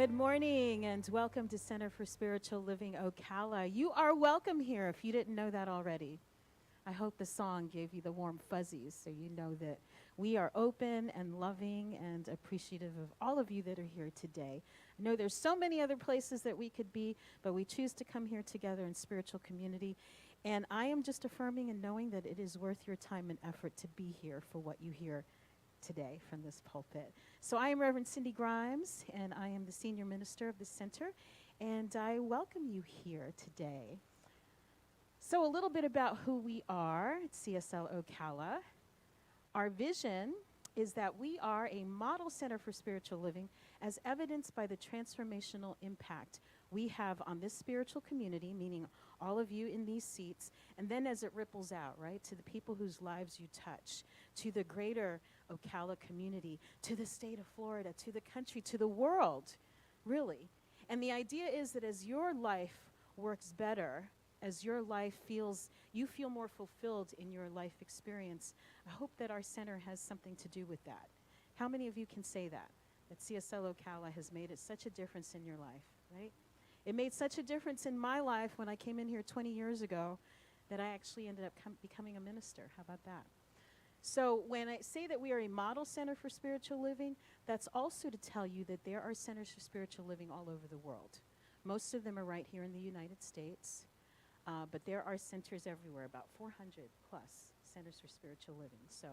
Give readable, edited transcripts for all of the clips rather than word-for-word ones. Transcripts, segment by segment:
Good morning and welcome to Center for Spiritual Living Ocala. You are welcome here if you didn't know that already. I hope the song gave you the warm fuzzies so you know that we are open and loving and appreciative of all of you that are here today. I know there's so many other places that we could be, but we choose to come here together in spiritual community. And I am just affirming and knowing that it is worth your time and effort to be here for what you hear today from this pulpit. So I am Reverend Cindy Grimes, and I am the senior minister of the center, and I welcome you here today. So a little bit about who we are at CSL Ocala. Our vision is that we are a model center for spiritual living as evidenced by the transformational impact we have on this spiritual community, meaning all of you in these seats, and then as it ripples out, right, to the people whose lives you touch, to the greater Ocala community, to the state of Florida, to the country, to the world, really. And the idea is that as your life works better, as your life feels, you feel more fulfilled in your life experience, I hope that our center has something to do with that. How many of you can say that? That CSL Ocala has made it such a difference in your life, right? It made such a difference in my life when I came in here 20 years ago that I actually ended up becoming a minister. How about that? So when I say that we are a model center for spiritual living, that's also to tell you that there are centers for spiritual living all over the world. Most of them are right here in the United States, but there are centers everywhere, about 400 plus centers for spiritual living. So,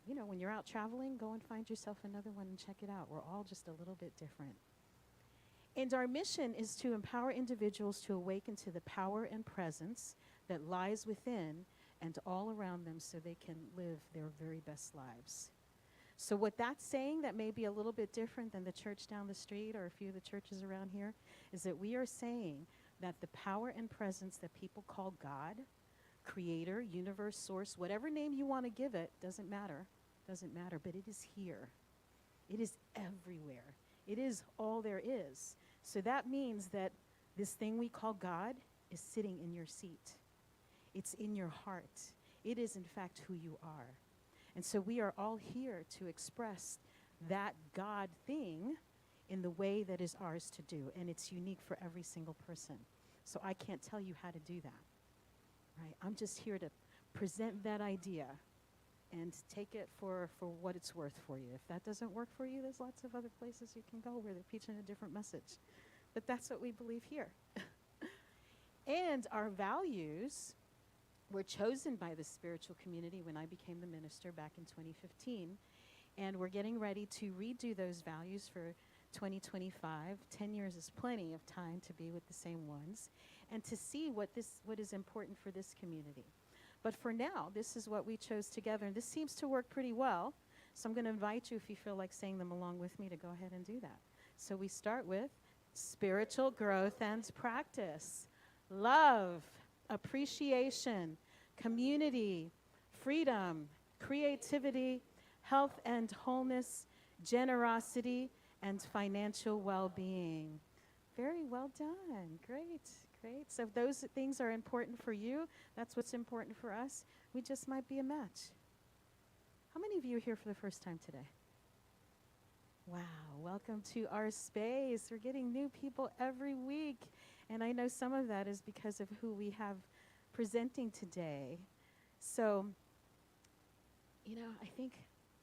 you know, when you're out traveling, go and find yourself another one and check it out. We're all just a little bit different. And our mission is to empower individuals to awaken to the power and presence that lies within and all around them so they can live their very best lives. So what that's saying that may be a little bit different than the church down the street or a few of the churches around here is that we are saying that the power and presence that people call God, creator, universe, source, whatever name you want to give it, doesn't matter, but it is here. It is everywhere. It is all there is. So that means that this thing we call God is sitting in your seat. It's in your heart. It is, in fact, who you are. And so we are all here to express that God thing in the way that is ours to do. And it's unique for every single person. So I can't tell you how to do that. Right? I'm just here to present that idea and take it for what it's worth for you. If that doesn't work for you, there's lots of other places you can go where they're preaching a different message. But that's what we believe here. And our values were chosen by the spiritual community when I became the minister back in 2015. And we're getting ready to redo those values for 2025. 10 years is plenty of time to be with the same ones and to see what is important for this community. But for now, this is what we chose together, and this seems to work pretty well. So I'm going to invite you, if you feel like saying them along with me, to go ahead and do that. So we start with spiritual growth and practice, love, appreciation, community, freedom, creativity, health and wholeness, generosity, and financial well-being. Very well done. Great. Great. So if those things are important for you, that's what's important for us. We just might be a match. How many of you are here for the first time today? Wow. Welcome to our space. We're getting new people every week. And I know some of that is because of who we have presenting today. So, you know, I think,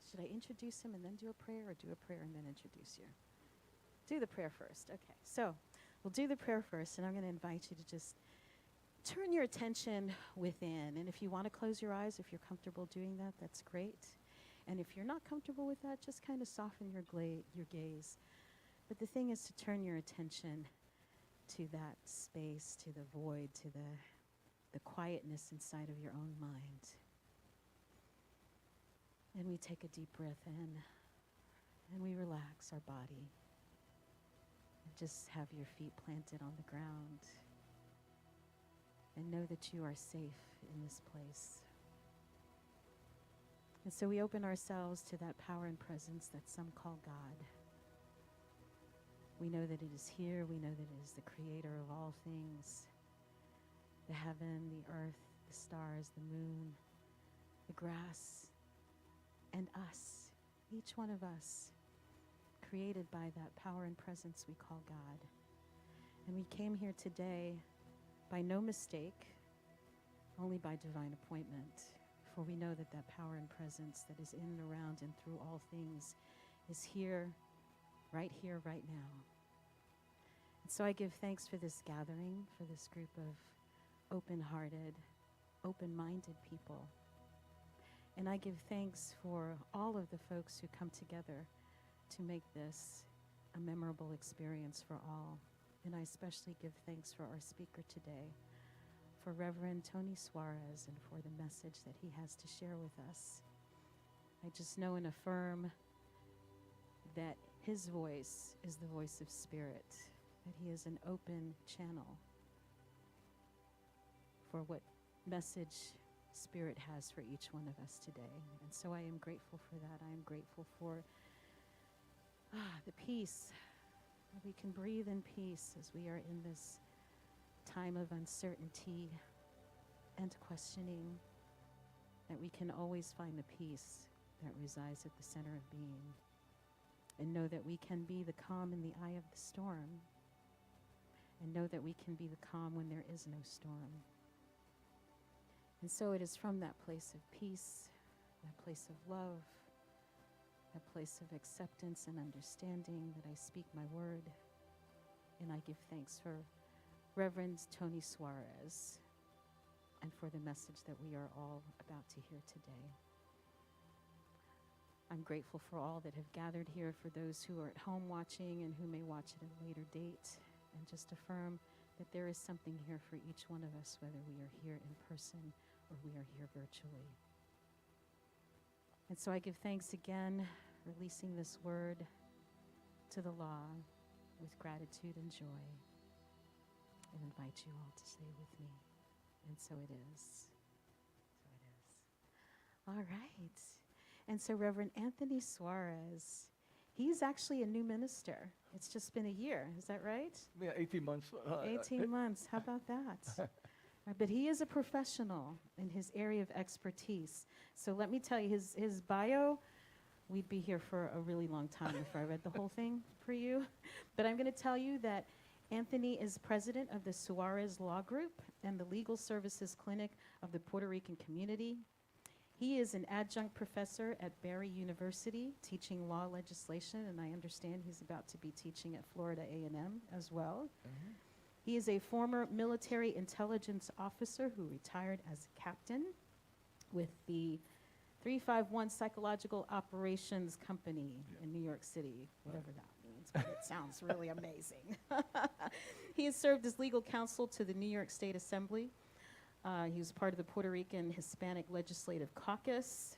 should I introduce him and then do a prayer, or do a prayer and then introduce you? Do the prayer first. Okay. So we'll do the prayer first, and I'm going to invite you to just turn your attention within. And if you want to close your eyes, if you're comfortable doing that, that's great. And if you're not comfortable with that, just kind of soften your gaze. But the thing is to turn your attention to that space, to the void, to the quietness inside of your own mind. And we take a deep breath in, and we relax our body. Just have your feet planted on the ground and know that you are safe in this place. And so we open ourselves to that power and presence that some call God. We know that it is here. We know that it is the creator of all things, the heaven, the earth, the stars, the moon, the grass, and us, each one of us, created by that power and presence we call God. And we came here today by no mistake, only by divine appointment. For we know that that power and presence that is in and around and through all things is here, right now. And so I give thanks for this gathering, for this group of open-hearted, open-minded people. And I give thanks for all of the folks who come together to make this a memorable experience for all. And I especially give thanks for our speaker today, for Reverend Tony Suarez, and for the message that he has to share with us. I just know and affirm that his voice is the voice of spirit, that he is an open channel for what message Spirit has for each one of us today. And so I am grateful for that. I am grateful for the peace. We can breathe in peace as we are in this time of uncertainty and questioning, that we can always find the peace that resides at the center of being, and know that we can be the calm in the eye of the storm, and know that we can be the calm when there is no storm. And so it is from that place of peace, that place of love, that place of acceptance and understanding that I speak my word. And I give thanks for Reverend Tony Suarez and for the message that we are all about to hear today. I'm grateful for all that have gathered here, for those who are at home watching and who may watch at a later date, and just affirm that there is something here for each one of us, whether we are here in person or we are here virtually. And so I give thanks again, releasing this word to the law with gratitude and joy, and invite you all to stay with me. And so it is. So it is. All right. And so Reverend Anthony Suarez, he's actually a new minister. It's just been a year. Is that right? Yeah, 18 months. 18 months. How about that? But he is a professional in his area of expertise. So let me tell you, his bio, we'd be here for a really long time if I read the whole thing for you. But I'm going to tell you that Anthony is president of the Suarez Law Group and the Legal Services Clinic of the Puerto Rican community. He is an adjunct professor at Barry University teaching law legislation, and I understand he's about to be teaching at Florida A&M as well. Mm-hmm. He is a former military intelligence officer who retired as a captain with the 351 Psychological Operations Company in New York City, whatever that means, but it sounds really amazing. He has served as legal counsel to the New York State Assembly. He was part of the Puerto Rican Hispanic Legislative Caucus.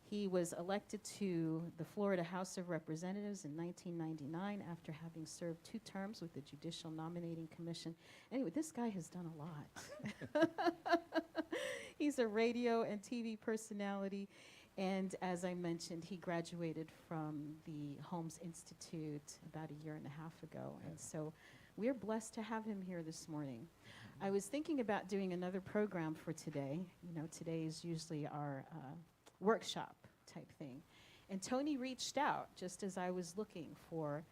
He was elected to the Florida House of Representatives in 1999 after having served 2 terms with the Judicial Nominating Commission. Anyway, this guy has done a lot. He's a radio and TV personality. And as I mentioned, he graduated from the Holmes Institute about 1.5 years ago. Yeah. And so we're blessed to have him here this morning. I was thinking about doing another program for today. You know, today is usually our workshop type thing. And Tony reached out just as I was looking for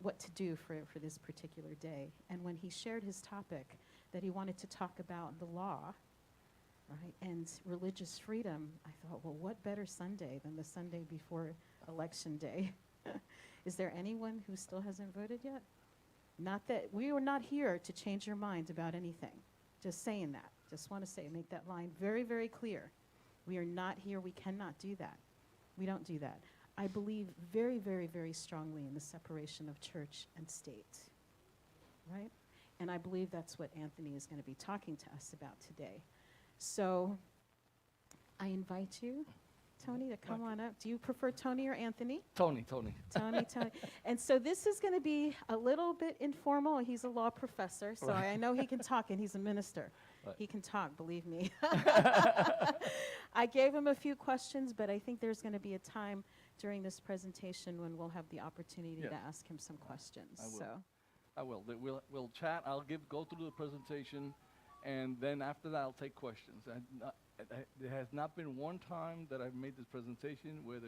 what to do for this particular day. And when he shared his topic that he wanted to talk about the law, right, and religious freedom, I thought, well, what better Sunday than the Sunday before Election Day? Is there anyone who still hasn't voted yet? Not that we were not here to change your mind about anything. Just saying that. Just want to say, make that line very, very clear. We are not here. We cannot do that. We don't do that. I believe very, very, very strongly in the separation of church and state, right? And I believe that's what Anthony is going to be talking to us about today. So I invite you, Tony, to come on up. Do you prefer Tony or Anthony? Tony. Tony. And so this is going to be a little bit informal. He's a law professor, so I know he can talk, and he's a minister. Right. He can talk, believe me. I gave him a few questions, but I think there's going to be a time during this presentation when we'll have the opportunity to ask him some questions. I will. We'll chat. I'll go through the presentation, and then after that, I'll take questions. There has not been one time that I've made this presentation where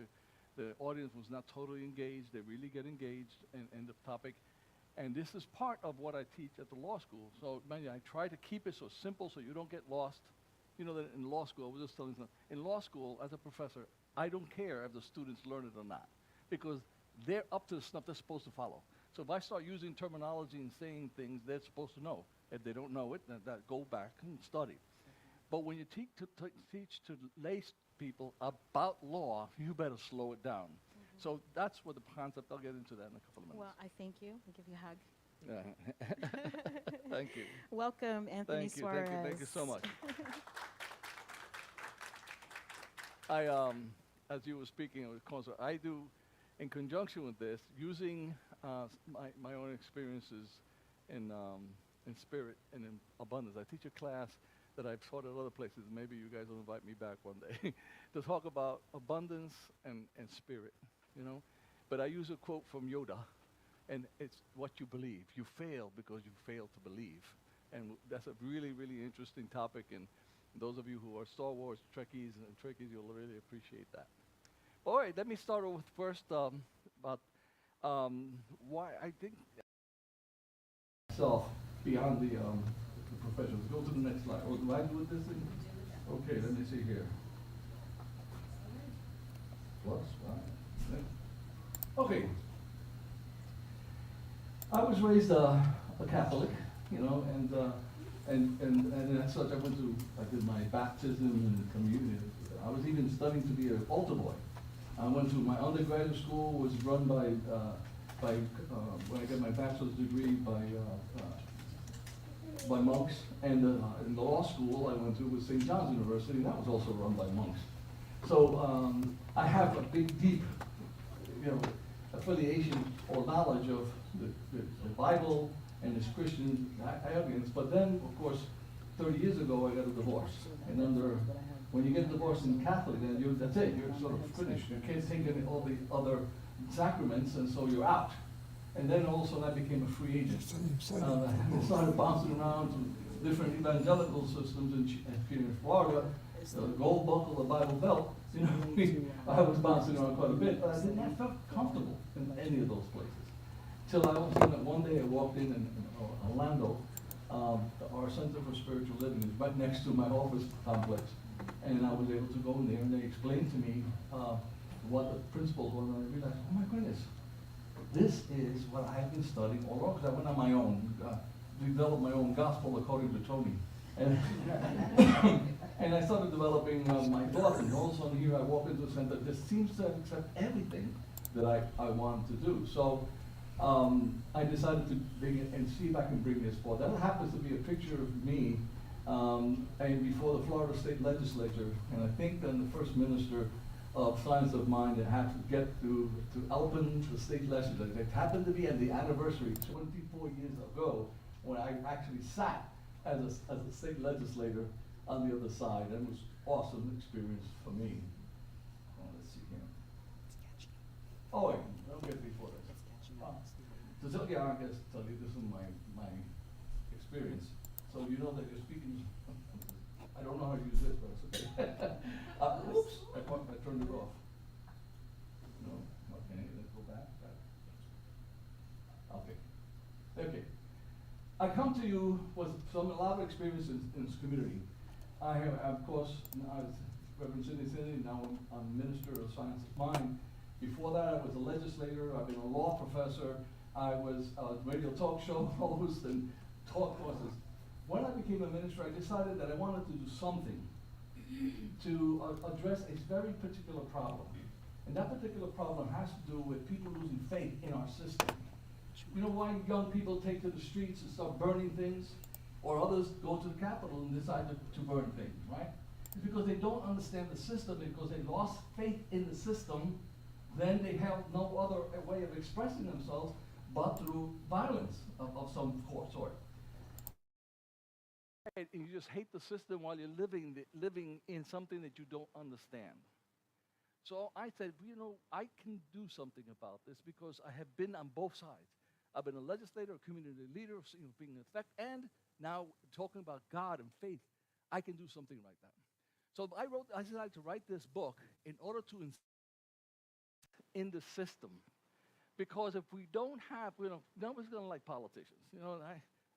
The audience was not totally engaged. They really get engaged in the topic. And this is part of what I teach at the law school. So I try to keep it so simple so you don't get lost. You know that in law school, I was just telling you, in law school, as a professor, I don't care if the students learn it or not, because they're up to the snuff they're supposed to follow. So if I start using terminology and saying things they're supposed to know, if they don't know it, then go back and study. But when you teach to lay people about law, you better slow it down. So that's what the concept. I'll get into that in a couple of minutes. Well, I thank you. I'll give you a hug. Yeah. Thank you. Welcome, Anthony Thank you. Suarez. Thank you so much. As you were speaking, of course, I do, in conjunction with this, using my own experiences in spirit and in abundance. I teach a class that I've taught at other places. Maybe you guys will invite me back one day to talk about abundance and spirit, you know. But I use a quote from Yoda, and it's what you believe. You fail because you fail to believe. And that's a really, really interesting topic. And those of you who are Star Wars Trekkies and Trekkies, you'll really appreciate that. All right, let me start with first about why I think myself beyond the professionals. Go to the next slide. Oh, do I do it this thing? Okay, let me see here. Plus, right. Okay. I was raised a Catholic, you know, and as such, I did my baptism and communion. I was even studying to be an altar boy. I went to my undergraduate school, was run by when I got my bachelor's degree by monks, and in the law school I went to was St. John's University, and that was also run by monks. So I have a big, deep, you know, affiliation or knowledge of the Bible and its Christian audience. But then, of course, 30 years ago I got a divorce, and when you get divorced in Catholic, then that's it. You're sort of finished. You can't take any all the other sacraments, and so you're out. And then all of a sudden I became a free agent. I started bouncing around to different evangelical systems here in Florida, the Gold Buckle, the Bible Belt. You know, I was bouncing around quite a bit, but I didn't feel comfortable in any of those places. Till I was in one day I walked in Orlando. Our Center for Spiritual Living is right next to my office complex. And I was able to go in there, and they explained to me what the principles were, and I realized, oh my goodness, this is what I've been studying all along, because I went on my own, developed my own gospel according to Tony. And, and I started developing my thoughts, and all of a sudden here I walk into a center that seems to accept everything that I want to do. So I decided to bring it and see if I can bring this forth. That happens to be a picture of me and before the Florida State Legislature, and I think then the first minister of Science of Mind that had to get to open the state legislature. It happened to be at the anniversary 24 years ago when I actually sat as a state legislator on the other side. It was an awesome experience for me. Let's see here. Oh wait, I'll get before this. So yeah, I guess tell you this is my experience. So you know that you're speaking. I don't know how to use this, but it's okay. Oops, I turned it off. No, okay, let's go back. Okay. Okay. I come to you with a lot of experience in this community. I have, of course, as Reverend Sidney said, now I'm Minister of Science of Mind. Before that, I was a legislator. I've been a law professor. I was a radio talk show host and taught courses. When I became a minister, I decided that I wanted to do something to address a very particular problem. And that particular problem has to do with people losing faith in our system. You know why young people take to the streets and start burning things? Or others go to the Capitol and decide to burn things, right? It's because they don't understand the system, because they lost faith in the system. Then they have no other way of expressing themselves but through violence of some sort. And you just hate the system while you're living in something that you don't understand. So I said, you know, I can do something about this because I have been on both sides. I've been a legislator, a community leader, being an effect, and now talking about God and faith. I can do something like that. So I decided to write this book in order to in the system. Because if we don't have, nobody's going to like politicians.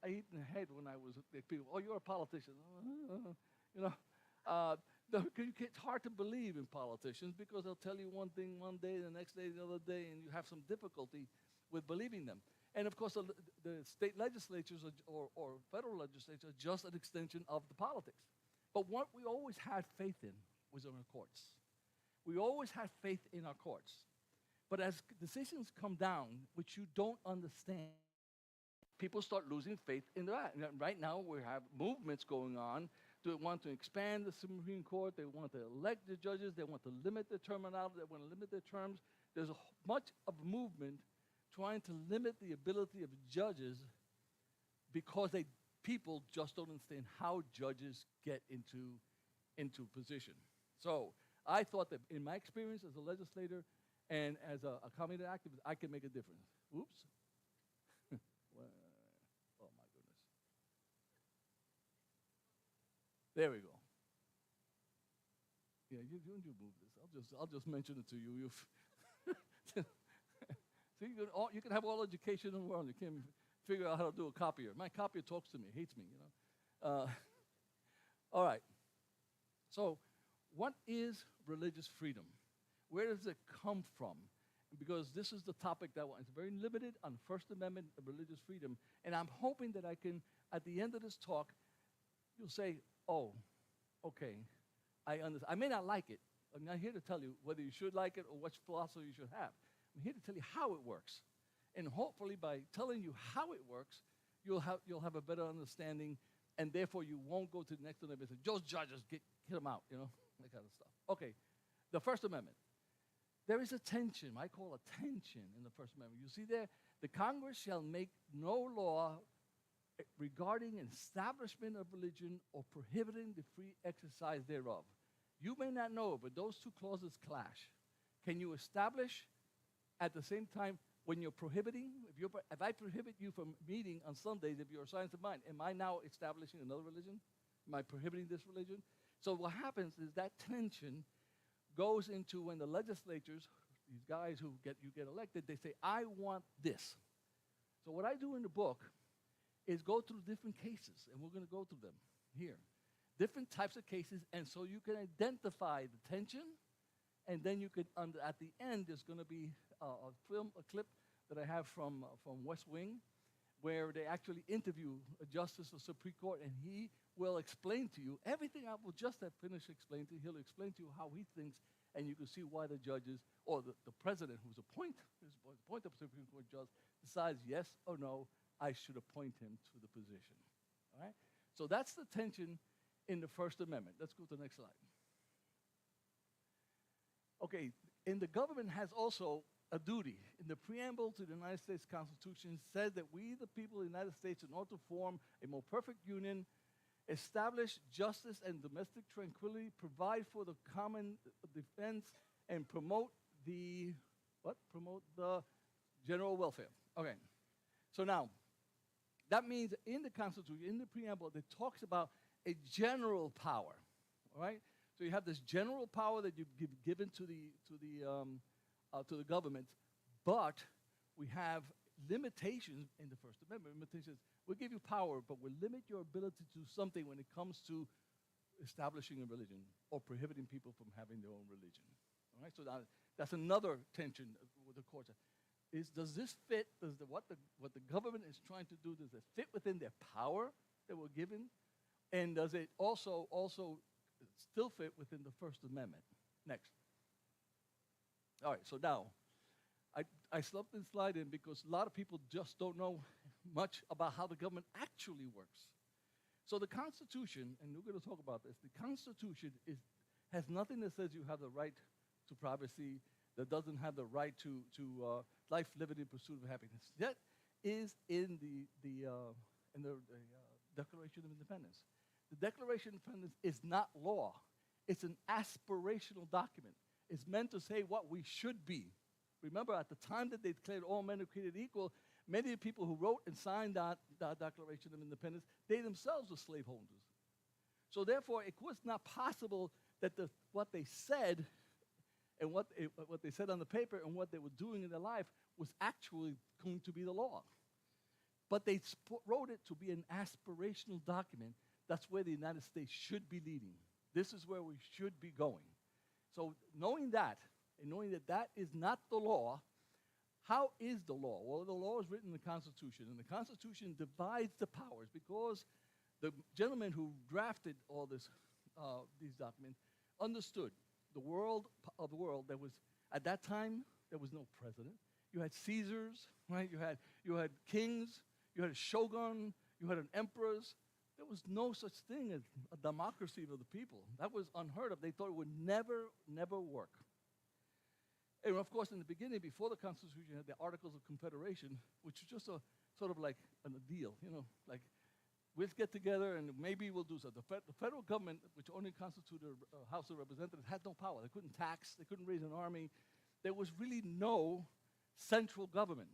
I hit in the head when I was with people, oh, you're a politician. You know, uh, it's hard to believe in politicians because they'll tell you one thing one day, the next day, the other day, and you have some difficulty with believing them. And of course, the state legislatures or federal legislatures are just an extension of the politics. But what we always had faith in was in our courts. We always had faith in our courts. But as decisions come down, which you don't understand, people start losing faith in that. Right now, we have movements going on. They want to expand the Supreme Court. They want to elect the judges. They want to limit the terminology. They want to limit their terms. There's much of a movement trying to limit the ability of judges because people just don't understand how judges get into position. So I thought that in my experience as a legislator and as a community activist, I can make a difference. Oops. Well, oh my goodness. There we go. Yeah, you move this. I'll just mention it to you. See, you can have all education in the world. You can't figure out how to do a copier. My copier talks to me, hates me. All right. So, what is religious freedom? Where does it come from? Because this is the topic that it's very limited on First Amendment religious freedom, and I'm hoping that I can, at the end of this talk, you'll say, "Oh, okay, I understand." I may not like it. I'm not here to tell you whether you should like it or which philosophy you should have. I'm here to tell you how it works, and hopefully, by telling you how it works, you'll have a better understanding, and therefore you won't go to the next one and say, "Those judges, get them out," that kind of stuff. Okay, the First Amendment. There is a tension, I call a tension in the First Amendment. You see there, the Congress shall make no law regarding an establishment of religion or prohibiting the free exercise thereof. You may not know, but those two clauses clash. Can you establish at the same time when you're prohibiting? If I prohibit you from meeting on Sundays, if you're a science of mind, am I now establishing another religion? Am I prohibiting this religion? So what happens is that tension goes into when the legislatures, these guys who get elected, they say, I want this. So what I do in the book is go through different cases, and we're going to go through them here. Different types of cases, and so you can identify the tension, and then you could, at the end, there's going to be a clip that I have from West Wing, where they actually interview a justice of the Supreme Court, and he will explain to you everything I will just have finished explaining to you. He'll explain to you how he thinks, and you can see why the judges, or the president who's appointed a Supreme Court judge, decides yes or no, I should appoint him to the position. All right? So that's the tension in the First Amendment. Let's go to the next slide. Okay, and the government has also a duty. In the preamble to the United States Constitution says that we, the people of the United States, in order to form a more perfect union, establish justice and domestic tranquility, provide for the common defense, and promote the general welfare. Okay, so now, that means in the Constitution, in the preamble, it talks about a general power, all right? So you have this general power that you've given to the government, but we have limitations in the First Amendment. Limitations. We give you power, but we limit your ability to do something when it comes to establishing a religion or prohibiting people from having their own religion. All right. So that's another tension with the courts. Does this fit? Does what the government is trying to do, does it fit within their power that we're given, and does it also still fit within the First Amendment? Next. All right. So now, I slumped this slide in because a lot of people just don't know much about how the government actually works. So the Constitution, and we're going to talk about this, the Constitution has nothing that says you have the right to privacy, that doesn't have the right to life, liberty, and pursuit of happiness. That is in the Declaration of Independence. The Declaration of Independence is not law. It's an aspirational document. It's meant to say what we should be. Remember, at the time that they declared all men are created equal, many of the people who wrote and signed that Declaration of Independence, they themselves were slaveholders. So therefore, it was not possible that what they said and what they said on the paper and what they were doing in their life was actually going to be the law. But they wrote it to be an aspirational document. That's where the United States should be leading. This is where we should be going. So knowing that, and knowing that that is not the law, how is the law? Well, the law is written in the Constitution, and the Constitution divides the powers because the gentleman who drafted all these documents understood the world of the world. There was, at that time, there was no president. You had Caesars, right? You had kings, you had a shogun, you had an emperors. There was no such thing as a democracy of the people. That was unheard of. They thought it would never, never work. And of course, in the beginning, before the Constitution, you had the Articles of Confederation, which was just a sort of like a deal, like we'll get together and maybe we'll do something. The federal government, which only constituted a House of Representatives, had no power. They couldn't tax. They couldn't raise an army. There was really no central government.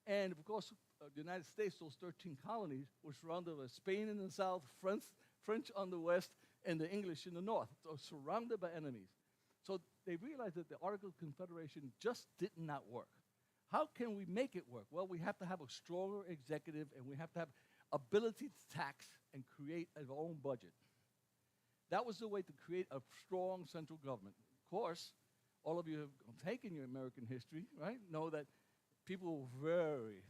And of course, the United States, those 13 colonies, were surrounded by Spain in the south, French on the west, and the English in the north. So surrounded by enemies. So they realized that the Articles of Confederation just did not work. How can we make it work? Well, we have to have a stronger executive, and we have to have ability to tax and create our own budget. That was the way to create a strong central government. Of course, all of you have taken your American history, right? Know that people were very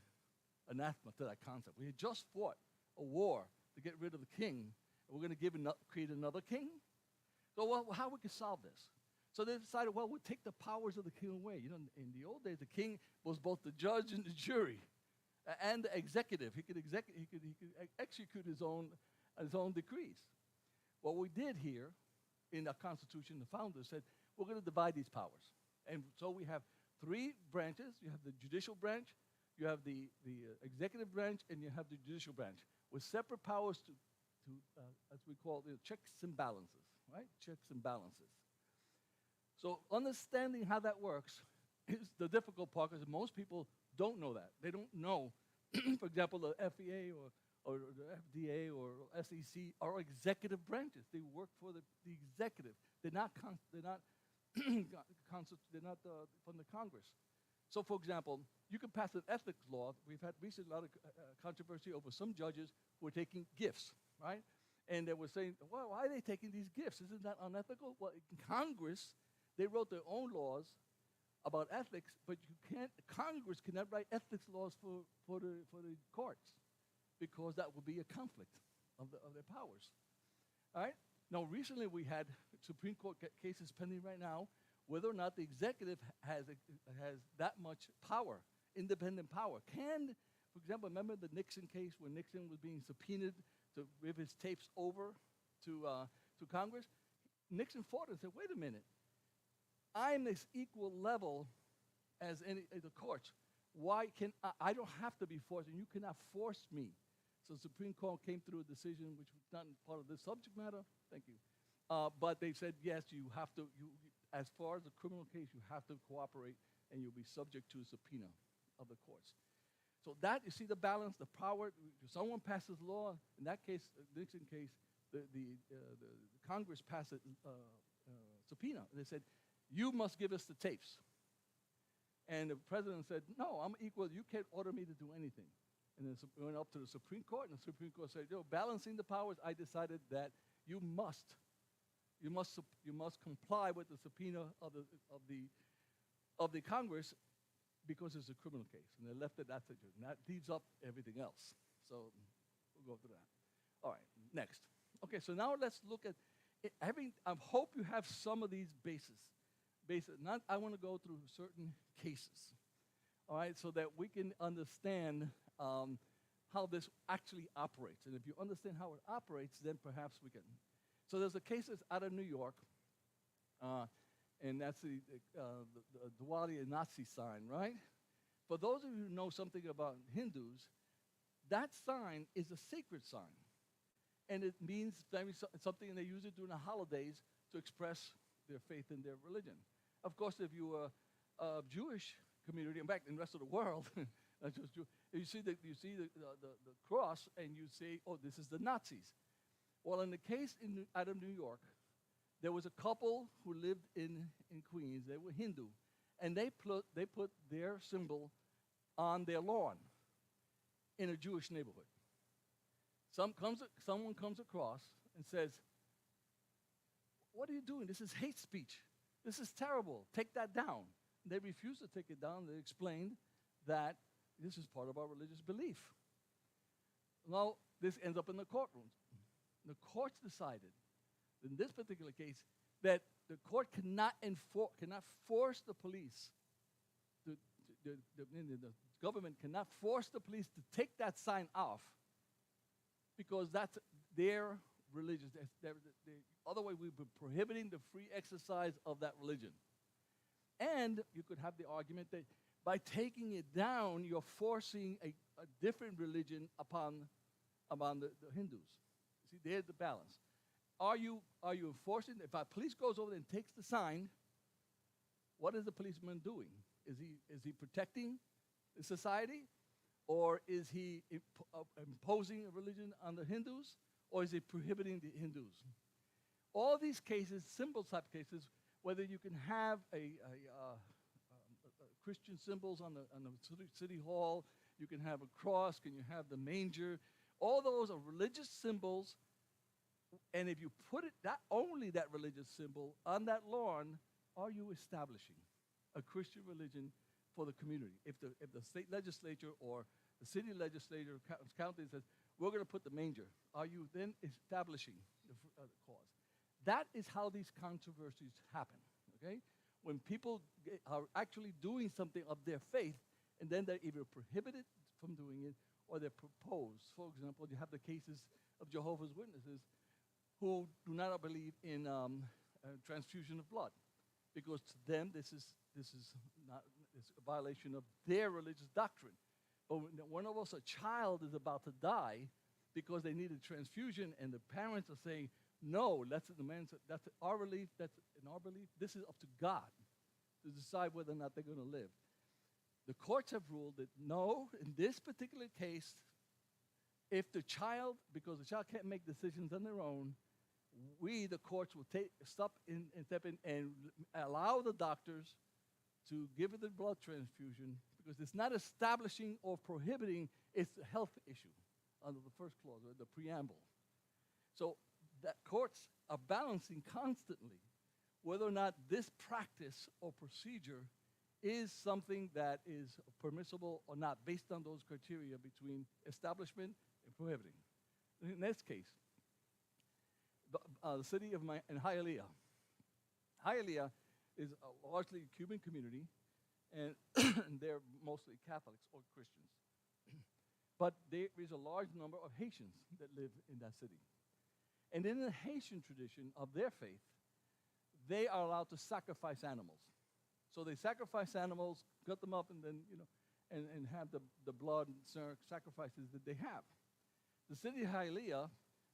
anathema to that concept. We had just fought a war to get rid of the king, and we're going to create another king? So well, how we could solve this? So they decided, well, we'll take the powers of the king away. In the old days, the king was both the judge and the jury, and the executive. He could execute his own decrees. What we did here in our Constitution, the founders said, we're going to divide these powers. And so we have three branches. You have the judicial branch, you have the executive branch, and you have the judicial branch, with separate powers to as we call it, checks and balances, right? Checks and balances. So understanding how that works is the difficult part, because most people don't know that. They don't know, for example, the FEA or the FDA or SEC are executive branches. They work for the executive. They're not from the Congress. So, for example, you can pass an ethics law. We've had recently a lot of controversy over some judges who are taking gifts, right? And they were saying, well, why are they taking these gifts? Isn't that unethical? Well, in Congress, they wrote their own laws about ethics, but Congress cannot write ethics laws for the courts, because that would be a conflict of their powers. All right? Now, recently we had Supreme Court cases pending right now, whether or not the executive has that much power, independent power. For example, remember the Nixon case where Nixon was being subpoenaed to give his tapes over to Congress? Nixon fought and said, wait a minute. I'm this equal level as the courts. Why can I don't have to be forced, and you cannot force me. So the Supreme Court came through a decision which was not part of this subject matter. Thank you. But they said, yes, you have to, as far as a criminal case, you have to cooperate, and you'll be subject to a subpoena of the courts. So that, you see the balance, the power. If someone passes law, in that case, Nixon case, the Congress passed a subpoena. They said, you must give us the tapes. And the president said, no, I'm equal. You can't order me to do anything. And then it went up to the Supreme Court, and the Supreme Court said, balancing the powers, I decided that you must comply with the subpoena of the Congress, because it's a criminal case. And they left it that situation. That leaves up everything else. So we'll go through that. All right, next. Okay, so now let's look at I hope you have some of these bases. I want to go through certain cases, all right, so that we can understand how this actually operates. And if you understand how it operates, then perhaps we can. So there's a case that's out of New York, and that's the Diwali Nazi sign, right? For those of you who know something about Hindus, that sign is a sacred sign. And it means something, and they use it during the holidays to express their faith in their religion. Of course, if you are a Jewish community, in fact, in the rest of the world, not just Jew, you see the cross, and you say, oh, this is the Nazis. Well, in the case out of New York, There was a couple who lived in Queens. They were Hindu, and they put their symbol on their lawn in a Jewish neighborhood. Someone comes across and says, "What are you doing? This is hate speech. This is terrible. Take that down." They refused to take it down. They explained that this is part of our religious belief. Now, this ends up in the courtroom. The courts decided, in this particular case, that the court cannot force the police, the government cannot force the police to take that sign off because that's their religion. Otherwise, we'd be prohibiting the free exercise of that religion. And you could have the argument that by taking it down, you're forcing a different religion upon the Hindus. See, there's the balance. Are you enforcing? If a police goes over there and takes the sign, what is the policeman doing? Is he protecting the society, or is he imposing a religion on the Hindus, or is he prohibiting the Hindus? All these cases, symbol type cases, whether you can have Christian symbols on the city hall, you can have a cross, can you have the manger? All those are religious symbols, and if you put only that religious symbol on that lawn, are you establishing a Christian religion for the community? If the state legislature or the city legislature or county says, we're going to put the manger, are you then establishing the cause? That is how these controversies happen, okay? When people are actually doing something of their faith, and then they're either prohibited from doing it or they're proposed. For example, you have the cases of Jehovah's Witnesses who do not believe in transfusion of blood, because to them this is a violation of their religious doctrine. But when a child is about to die because they need a transfusion, and the parents are saying, "No, that's our belief. That's in our belief. This is up to God to decide whether or not they're going to live." The courts have ruled that no, in this particular case, if because the child can't make decisions on their own, we, the courts, will step in and allow the doctors to give it the blood transfusion, because it's not establishing or prohibiting, it's a health issue under the first clause, or the preamble. So that courts are balancing constantly whether or not this practice or procedure is something that is permissible or not, based on those criteria between establishment and prohibiting. In this case, the city of in Hialeah. Hialeah is a largely Cuban community, and they're mostly Catholics or Christians. But there is a large number of Haitians that live in that city. And in the Haitian tradition of their faith, they are allowed to sacrifice animals. So they sacrifice animals, cut them up, and then, and have the blood and sacrifices that they have. The city of Hialeah,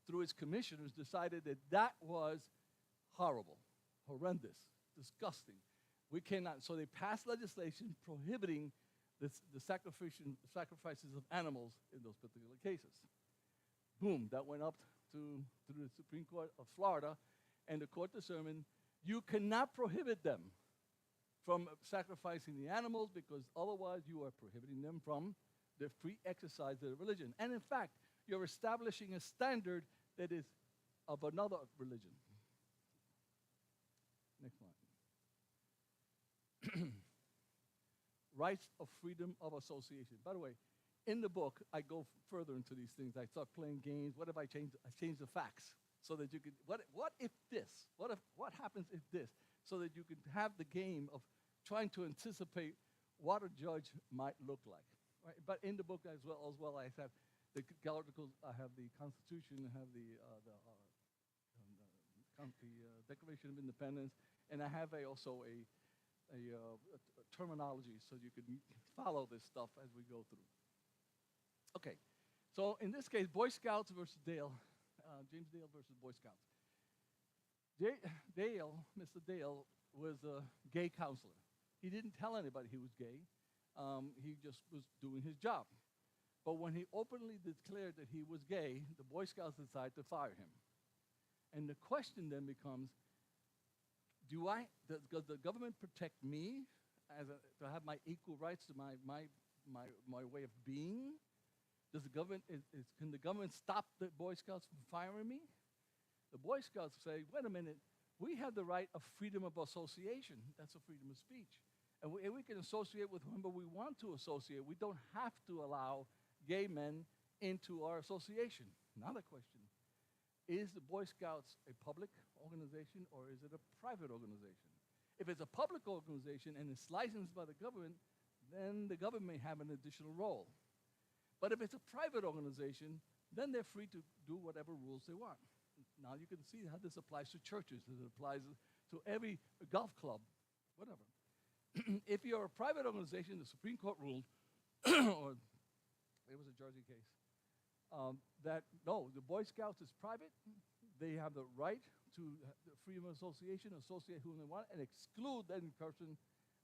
through its commissioners, decided that was horrible, horrendous, disgusting. We cannot. So they passed legislation prohibiting the sacrifices of animals in those particular cases. Boom, that went up to the Supreme Court of Florida, and the court determined you cannot prohibit them from sacrificing the animals, because otherwise you are prohibiting them from the free exercise of their religion. And in fact, you're establishing a standard that is of another religion. Next line. Rights of freedom of association. By the way, in the book, I go further into these things. I start playing games. What if I change the facts so that you could, what if this? What happens if this? So that you could have the game of trying to anticipate what a judge might look like. Right? But in the book as well, I have the articles, I have the Constitution, I have the Declaration of Independence, and I have also a terminology so you can follow this stuff as we go through. Okay, so in this case, Boy Scouts versus Dale, James Dale versus Boy Scouts. Mr. Dale was a gay counselor. He didn't tell anybody he was gay. He just was doing his job. But when he openly declared that he was gay, the Boy Scouts decided to fire him. And the question then becomes, Does the government protect me to have my equal rights to my way of being? Does the government, can the government stop the Boy Scouts from firing me? The Boy Scouts say, wait a minute, we have the right of freedom of association. That's a freedom of speech. And we can associate with whomever we want to associate. We don't have to allow gay men into our association. Another question, is the Boy Scouts a public organization or is it a private organization? If it's a public organization and it's licensed by the government, then the government may have an additional role. But if it's a private organization, then they're free to do whatever rules they want. Now you can see how this applies to churches, it applies to every golf club, whatever. If you're a private organization, the Supreme Court ruled, or it was a Jersey case, that no, the Boy Scouts is private. They have the right to the freedom of association, associate whom they want, and exclude any person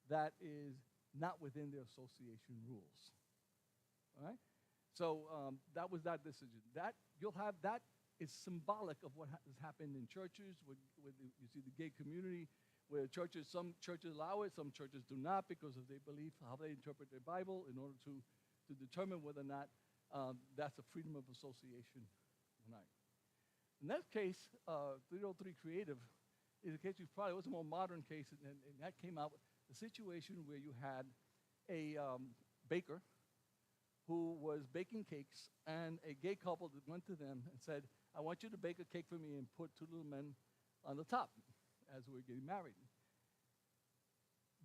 that is not within their association rules. All right? So that was that decision. That you'll have that is symbolic of what has happened in churches. You see the gay community, where some churches allow it, some churches do not because of their belief, how they interpret their Bible, in order to determine whether or not that's a freedom of association or not. In that case, 303 Creative is a case it was a more modern case, and that came out with a situation where you had a baker who was baking cakes, and a gay couple that went to them and said, I want you to bake a cake for me and put two little men on the top as we're getting married.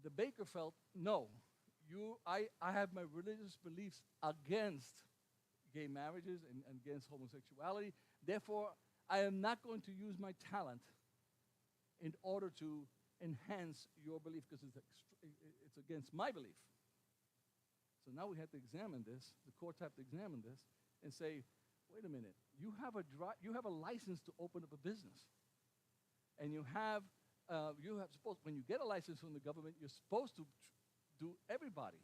The baker felt, no, I have my religious beliefs against gay marriages and against homosexuality. Therefore, I am not going to use my talent in order to enhance your belief because it's against my belief. So now we have to examine this. The courts have to examine this and say, wait a minute, you have a license to open up a business. And when you get a license from the government, you're supposed to do everybody,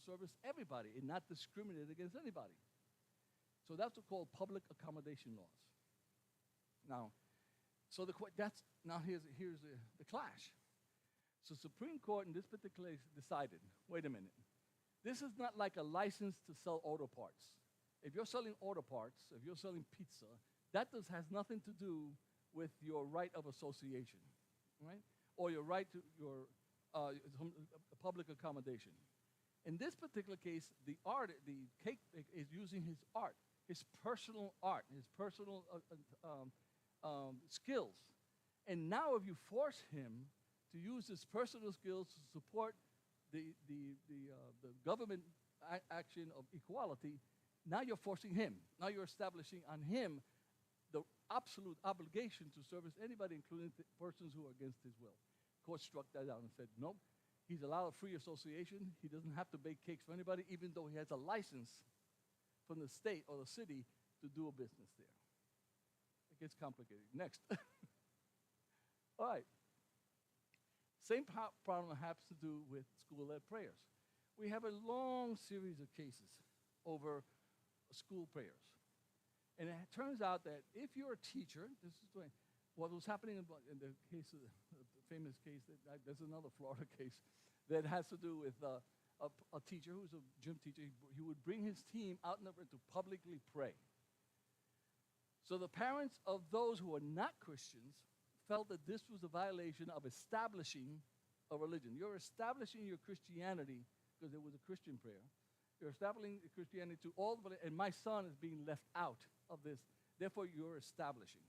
service everybody and not discriminate against anybody. So that's what's called public accommodation laws. Now, here's the clash. So Supreme Court in this particular case decided, wait a minute, this is not like a license to sell auto parts. If you're selling auto parts, if you're selling pizza, that has nothing to do with your right of association, right? Or your right to your public accommodation. In this particular case, the cake baker is using his art, his personal art, his personal skills. And now if you force him to use his personal skills to support the government action of equality, now you're forcing him. Now you're establishing on him the absolute obligation to service anybody, including persons who are against his will. The court struck that down and said, nope, he's allowed a free association. He doesn't have to bake cakes for anybody, even though he has a license from the state or the city to do a business there. It gets complicated. Next. All right. Same problem has to do with school-led prayers. We have a long series of cases over school prayers. And it turns out that if you're a teacher, this is what was happening in the case of the famous case, there's another Florida case that has to do with a teacher who's a gym teacher. He would bring his team out in the to publicly pray. So the parents of those who are not Christians felt that this was a violation of establishing a religion. You're establishing your Christianity because it was a Christian prayer. You're establishing Christianity to all the, and my son is being left out of this. Therefore, you're establishing.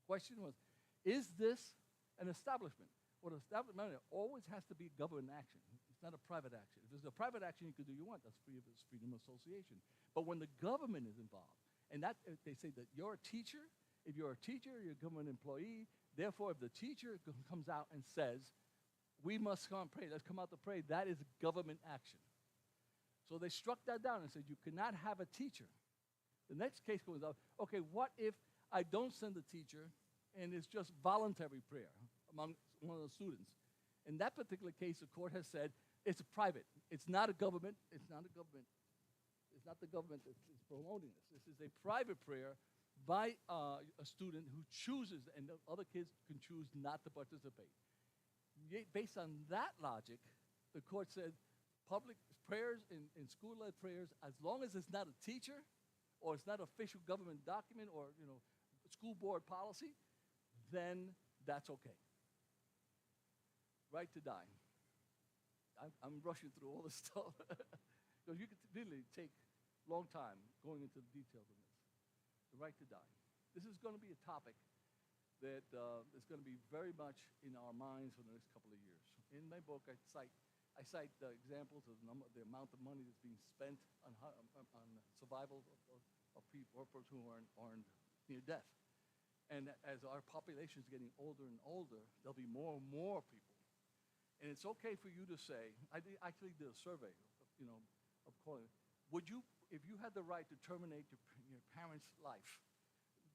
Question was, is this an establishment? Well, establishment always has to be government action. It's not a private action. If it's a private action, you can do what you want. That's freedom of association. But when the government is involved, and that they say that you're a teacher, if you're a teacher, you're a government employee. Therefore, if the teacher comes out and says, we must come and pray, let's come out to pray, that is government action. So they struck that down and said, you cannot have a teacher. The next case goes out, okay, what if I don't send a teacher and it's just voluntary prayer among one of the students? In that particular case, the court has said it's private. It's not a government. It's not a government. It's not the government that's promoting this. This is a private prayer by a student who chooses, and the other kids can choose not to participate. Based on that logic, the court said public prayers and school-led prayers, as long as it's not a teacher or it's not official government document or school board policy, then that's okay. Right to die. I'm rushing through all this stuff because you could really take a long time going into the details of this. The right to die. This is going to be a topic that is going to be very much in our minds for the next couple of years. In my book, I cite the examples of the amount of money that's being spent on survival of people who are near death. And as our population is getting older and older, there'll be more and more people. And it's okay for you to say, I actually did a survey, of calling, would you, if you had the right to terminate your parents' life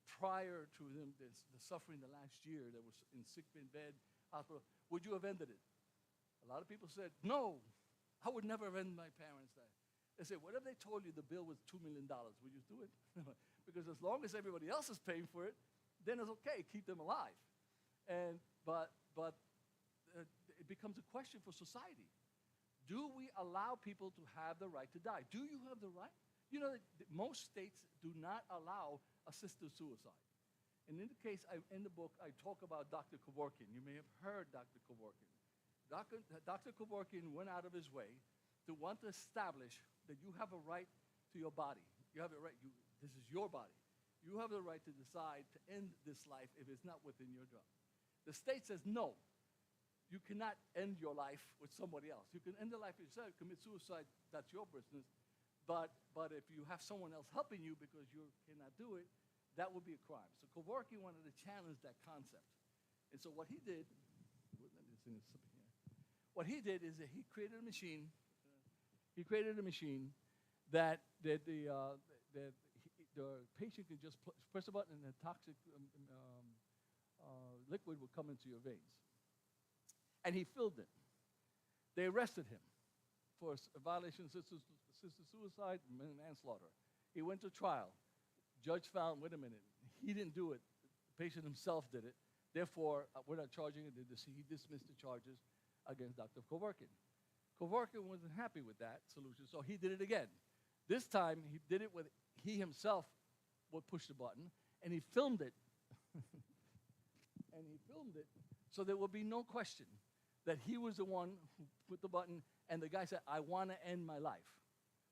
prior to them the suffering the last year that was in sick bed, hospital, would you have ended it? A lot of people said, no, I would never have ended my parents' life. They said, what if they told you the bill was $2 million? Would you do it? Because as long as everybody else is paying for it, then it's okay, keep them alive. But it becomes a question for society. Do we allow people to have the right to die? Do you have the right? You know, most states do not allow assisted suicide. And in the case, in the book, I talk about Dr. Kevorkian. You may have heard Dr. Kevorkian. Dr. Kevorkian went out of his way to want to establish that you have a right to your body. You have a right. This is your body. You have the right to decide to end this life if it's not within your job. The state says no. You cannot end your life with somebody else. You can end the life yourself, commit suicide, that's your business. But if you have someone else helping you because you cannot do it, that would be a crime. So Kevorkian wanted to challenge that concept. And so what he did, what he did is that he created a machine. He created a machine that the patient could just press a button and the toxic liquid would come into your veins. And he filmed it. They arrested him for a violation of assisted suicide and manslaughter. He went to trial. Judge found, wait a minute, he didn't do it. The patient himself did it. Therefore, we're not charging him. He dismissed the charges against Dr. Kevorkian. Kevorkian wasn't happy with that solution, so he did it again. This time, he did it with, he himself would push the button, and he filmed it. And he filmed it so there would be no question that he was the one who put the button, and the guy said, I want to end my life.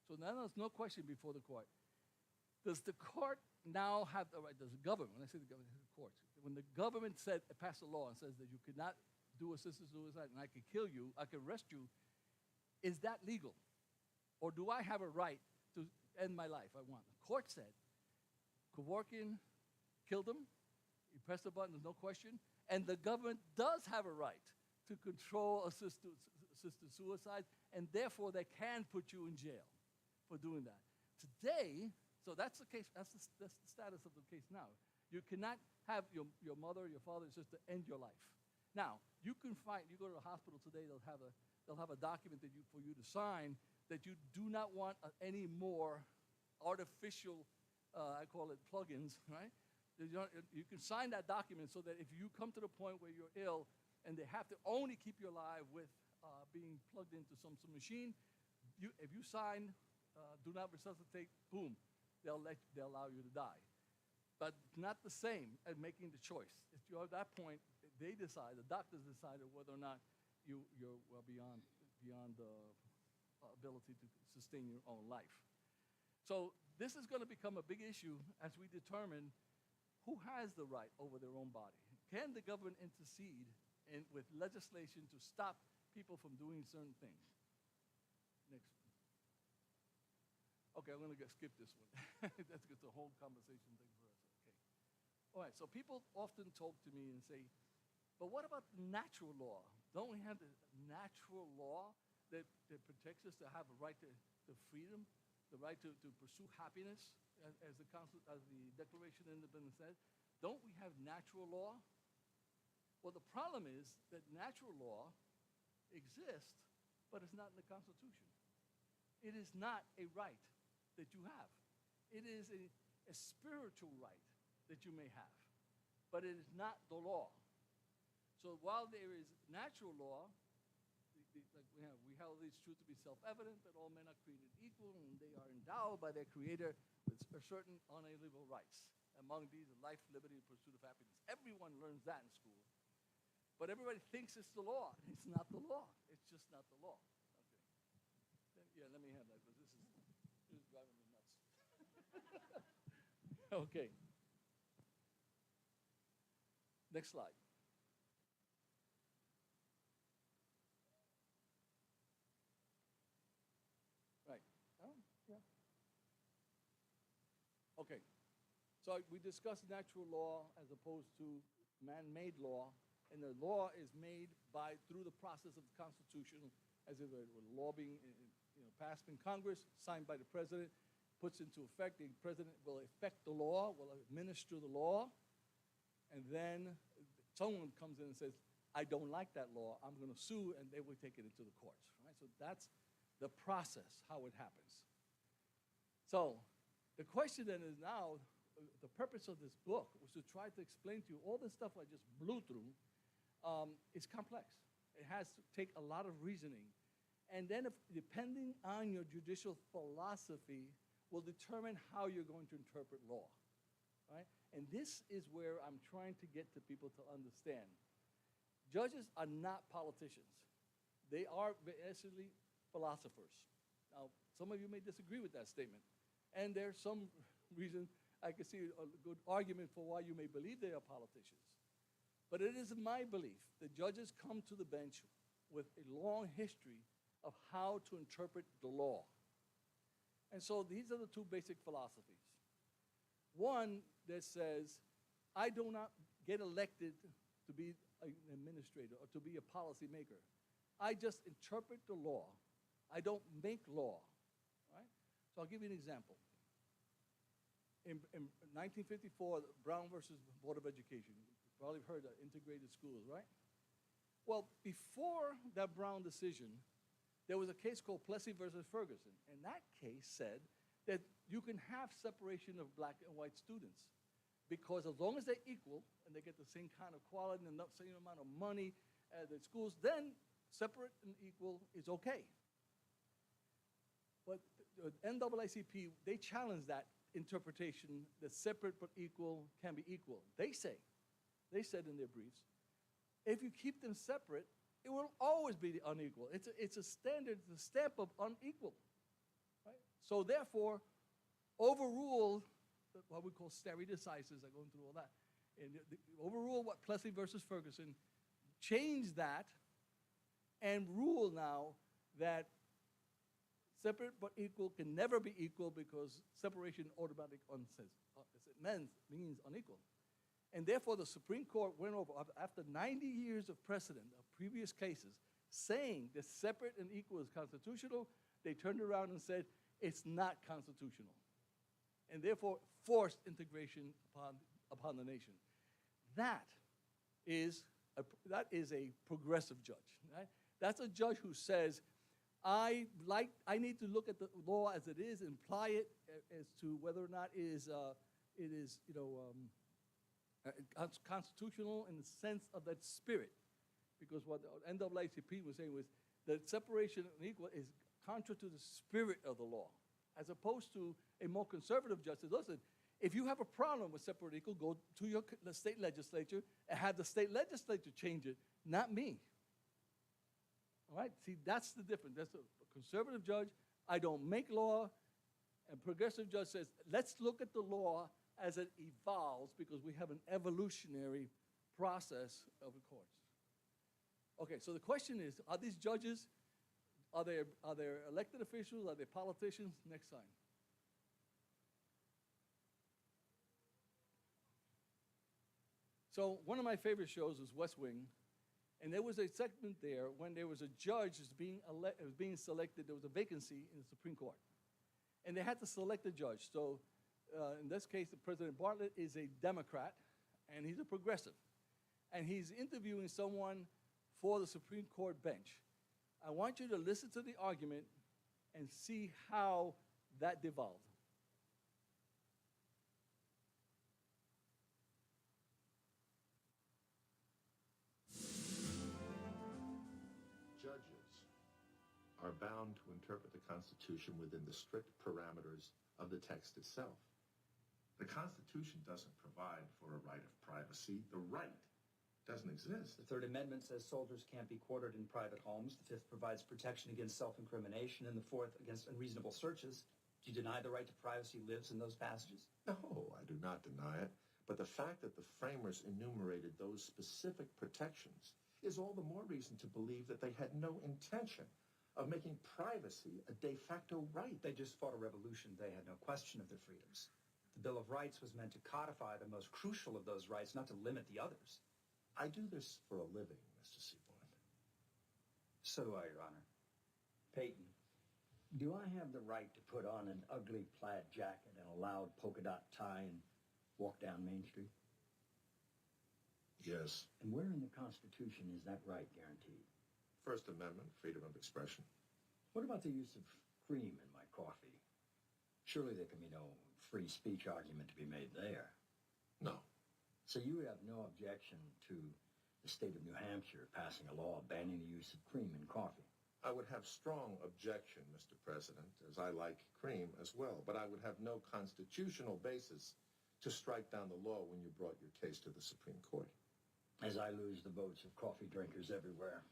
So now there's no question before the court. Does the court now have the right, does the government, when I say the government, the courts, when the government passed a law and says that you could not do assisted suicide and I could kill you, I could arrest you, is that legal? Or do I have a right to end my life? I want. The court said, Kevorkian killed him, he pressed the button, there's no question, and the government does have a right to control assisted suicide, and therefore they can put you in jail for doing that. Today, so that's the case, that's the status of the case now. You cannot have your mother or your father or sister end your life. Now, you can find, you go to the hospital today, they'll have a document for you to sign that you do not want any more artificial, I call it plugins, right? You can sign that document so that if you come to the point where you're ill and they have to only keep you alive with being plugged into some machine, if you sign do not resuscitate, boom, they'll allow you to die. But not the same as making the choice. If you're at that point, they decide, the doctors decided whether or not you're beyond the ability to sustain your own life. So this is going to become a big issue as we determine who has the right over their own body. Can the government intercede with legislation to stop people from doing certain things? Next. Okay, I'm going to skip this one. That's the whole conversation thing for us. Okay. All right, so people often talk to me and say, but what about the natural law? Don't we have the natural law that protects us to have a right to freedom, the right to pursue happiness, as the Declaration of Independence says? Don't we have natural law? Well, the problem is that natural law exists, but it's not in the Constitution. It is not a right that you have. It is a spiritual right that you may have, but it is not the law. So while there is natural law, like we held these truths to be self-evident, that all men are created equal and they are endowed by their Creator with certain unalienable rights. Among these are life, liberty, and pursuit of happiness. Everyone learns that in school. But everybody thinks it's the law. It's not the law. It's just not the law. Okay. Yeah, let me have that, because this is driving me nuts. Okay. Next slide. Right. Oh, yeah. Okay. So we discussed natural law as opposed to man-made law, and the law is made through the process of the Constitution, as if it were law being passed in Congress, signed by the president, puts into effect. The president will effect the law, will administer the law, and then someone comes in and says, I don't like that law, I'm going to sue, and they will take it into the courts. Right? So that's the process, how it happens. So the question then is now, the purpose of this book was to try to explain to you all this stuff I just blew through. It's complex. It has to take a lot of reasoning. And then depending on your judicial philosophy will determine how you're going to interpret law. Right? And this is where I'm trying to get to people to understand. Judges are not politicians. They are basically philosophers. Now, some of you may disagree with that statement. And there's some reason I can see a good argument for why you may believe they are politicians. But it is my belief that judges come to the bench with a long history of how to interpret the law. And so these are the two basic philosophies. One that says, I do not get elected to be an administrator or to be a policymaker. I just interpret the law. I don't make law. Right? So I'll give you an example. In 1954, Brown versus Board of Education. You've probably heard of integrated schools, right? Well, before that Brown decision, there was a case called Plessy versus Ferguson. And that case said that you can have separation of black and white students because as long as they're equal and they get the same kind of quality and the same amount of money at the schools, then separate and equal is okay. But the NAACP, they challenged that interpretation that separate but equal can be equal. They said in their briefs, if you keep them separate, it will always be unequal. It's a standard, it's a stamp of unequal. Right? So therefore, overrule what we call stare decisis. I go through all that. And overrule what Plessy versus Ferguson, change that, and rule now that separate but equal can never be equal because separation automatically means unequal. And therefore, the Supreme Court went over, after 90 years of precedent of previous cases, saying that separate and equal is constitutional, they turned around and said it's not constitutional. And therefore, forced integration upon the nation. That is a progressive judge. Right? That's a judge who says, I need to look at the law as it is and apply it as to whether or not it is constitutional in the sense of that spirit. Because what the NAACP was saying was that separation and equal is contrary to the spirit of the law, as opposed to a more conservative judge says, listen, if you have a problem with separate and equal, go to the state legislature and have the state legislature change it, not me. All right? See, that's the difference. That's a conservative judge, I don't make law, and progressive judge says, let's look at the law as it evolves because we have an evolutionary process of the courts. Okay, so the question is, are these judges, are they elected officials, are they politicians? Next slide. So one of my favorite shows is West Wing, and there was a segment there when there was a judge being selected, there was a vacancy in the Supreme Court. And they had to select a judge. So in this case, President Bartlett is a Democrat, and he's a progressive. And he's interviewing someone for the Supreme Court bench. I want you to listen to the argument and see how that devolved. bound to interpret the Constitution within the strict parameters of the text itself. The Constitution doesn't provide for a right of privacy. The right doesn't exist. The Third Amendment says soldiers can't be quartered in private homes. The Fifth provides protection against self-incrimination, and the Fourth against unreasonable searches. Do you deny the right to privacy lives in those passages? No, I do not deny it. But the fact that the framers enumerated those specific protections is all the more reason to believe that they had no intention of making privacy a de facto right. They just fought a revolution. They had no question of their freedoms. The Bill of Rights was meant to codify the most crucial of those rights, not to limit the others. I do this for a living, Mr. Seaborn. So do I, Your Honor. Peyton, do I have the right to put on an ugly plaid jacket and a loud polka dot tie and walk down Main Street? Yes. And where in the Constitution is that right guaranteed? First Amendment, freedom of expression. What about the use of cream in my coffee? Surely there can be no free speech argument to be made there. No. So you would have no objection to the state of New Hampshire passing a law banning the use of cream in coffee? I would have strong objection, Mr. President, as I like cream as well, but I would have no constitutional basis to strike down the law when you brought your case to the Supreme Court. As I lose the votes of coffee drinkers everywhere.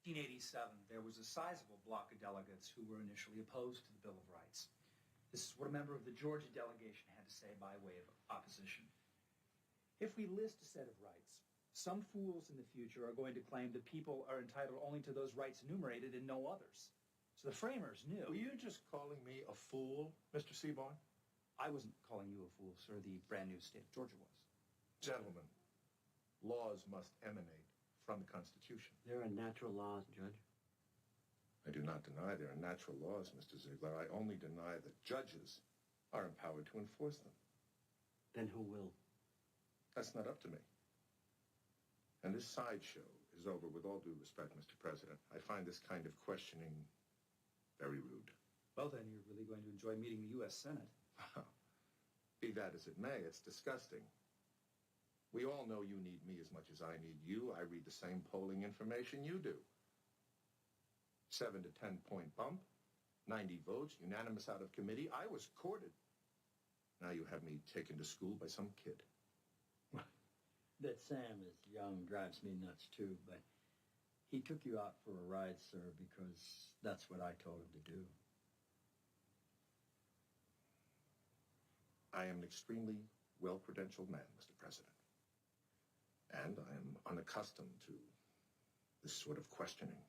1887, there was a sizable block of delegates who were initially opposed to the Bill of Rights. This is what a member of the Georgia delegation had to say by way of opposition. If we list a set of rights, some fools in the future are going to claim that people are entitled only to those rights enumerated and no others. So the framers knew. Were you just calling me a fool, Mr. Seaborn? I wasn't calling you a fool, sir. The brand new state of Georgia was. Gentlemen, laws must emanate from the Constitution. There are natural laws, Judge. I do not deny there are natural laws, Mr. Ziegler. I only deny that judges are empowered to enforce them. Then who will? That's not up to me. And this sideshow is over with all due respect, Mr. President. I find this kind of questioning very rude. Well, then you're really going to enjoy meeting the U.S. Senate. Be that as it may, it's disgusting. We all know you need me as much as I need you. I read the same polling information you do. 7 to 10 point bump, 90 votes, unanimous out of committee. I was courted. Now you have me taken to school by some kid. That Sam is young drives me nuts too, but he took you out for a ride, sir, because that's what I told him to do. I am an extremely well-credentialed man, Mr. President. And I am unaccustomed to this sort of questioning.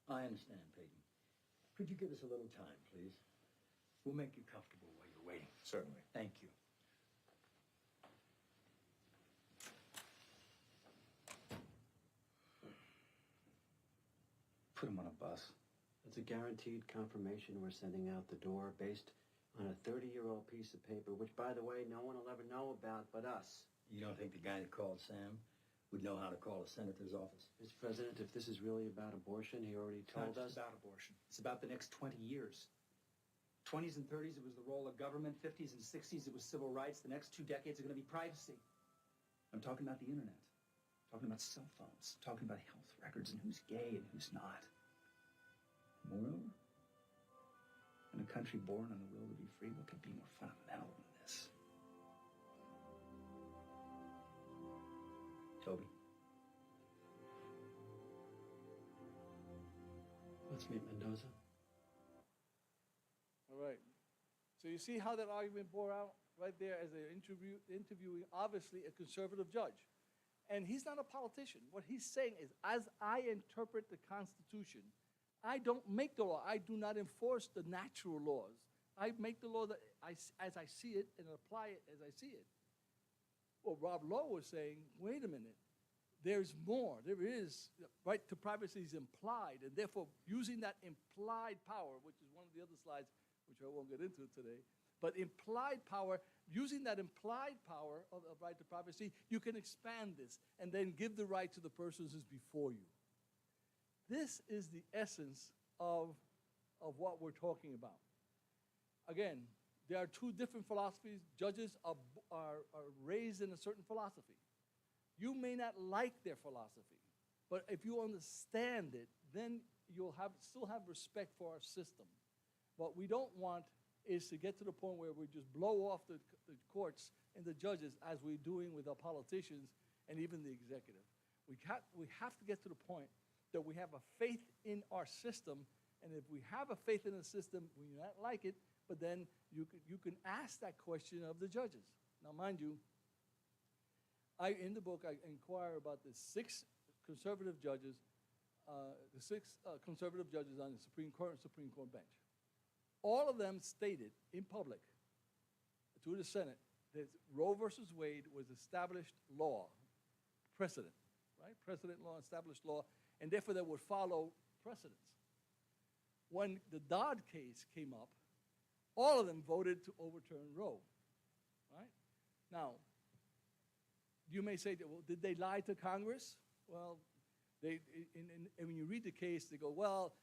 I understand, Peyton. Could you give us a little time, please? We'll make you comfortable while you're waiting. Certainly. Thank you. Put him on a bus. It's a guaranteed confirmation we're sending out the door based on a 30-year-old piece of paper, which, by the way, no one will ever know about but us. You don't think the guy that called Sam would know how to call a senator's office? Mr. President, if this is really about abortion, he already It's not told us. just about abortion. It's about the next 20 years. 20s and 30s, it was the role of government. 50s and 60s, it was civil rights. The next 2 decades are going to be privacy. I'm talking about the internet. I'm talking about cell phones. I'm talking about health records and who's gay and who's not. Moreover, in a country born on the will to be free, what could be more fundamental than this? Toby. Let's meet Mendoza. All right. So you see how that argument bore out right there as they're interviewing, obviously, a conservative judge. And he's not a politician. What he's saying is, as I interpret the Constitution, I don't make the law. I do not enforce the natural laws. I make the law that as I see it and apply it as I see it. Well, Rob Lowe was saying, wait a minute. There's more. There is, right to privacy is implied, and therefore using that implied power, which is one of the other slides, which I won't get into today, but implied power, using that implied power of right to privacy, you can expand this and then give the right to the person who's before you. This is the essence of what we're talking about. Again, there are two different philosophies. Judges are raised in a certain philosophy. You may not like their philosophy, but if you understand it, then you'll still have respect for our system. What we don't want is to get to the point where we just blow off the courts and the judges as we're doing with our politicians and even the executive. We have to get to the point that we have a faith in our system, and if we have a faith in the system, we not like it, but then you can ask that question of the judges. Now, mind you, in the book, I inquire about the six conservative judges on the Supreme Court and Supreme Court bench. All of them stated in public to the Senate that Roe versus Wade was established law, precedent, right? Precedent law, established law, and therefore they would follow precedents. When the Dodd case came up, all of them voted to overturn Roe, right? Now, you may say, well, did they lie to Congress? Well, and when you read the case, they go, well,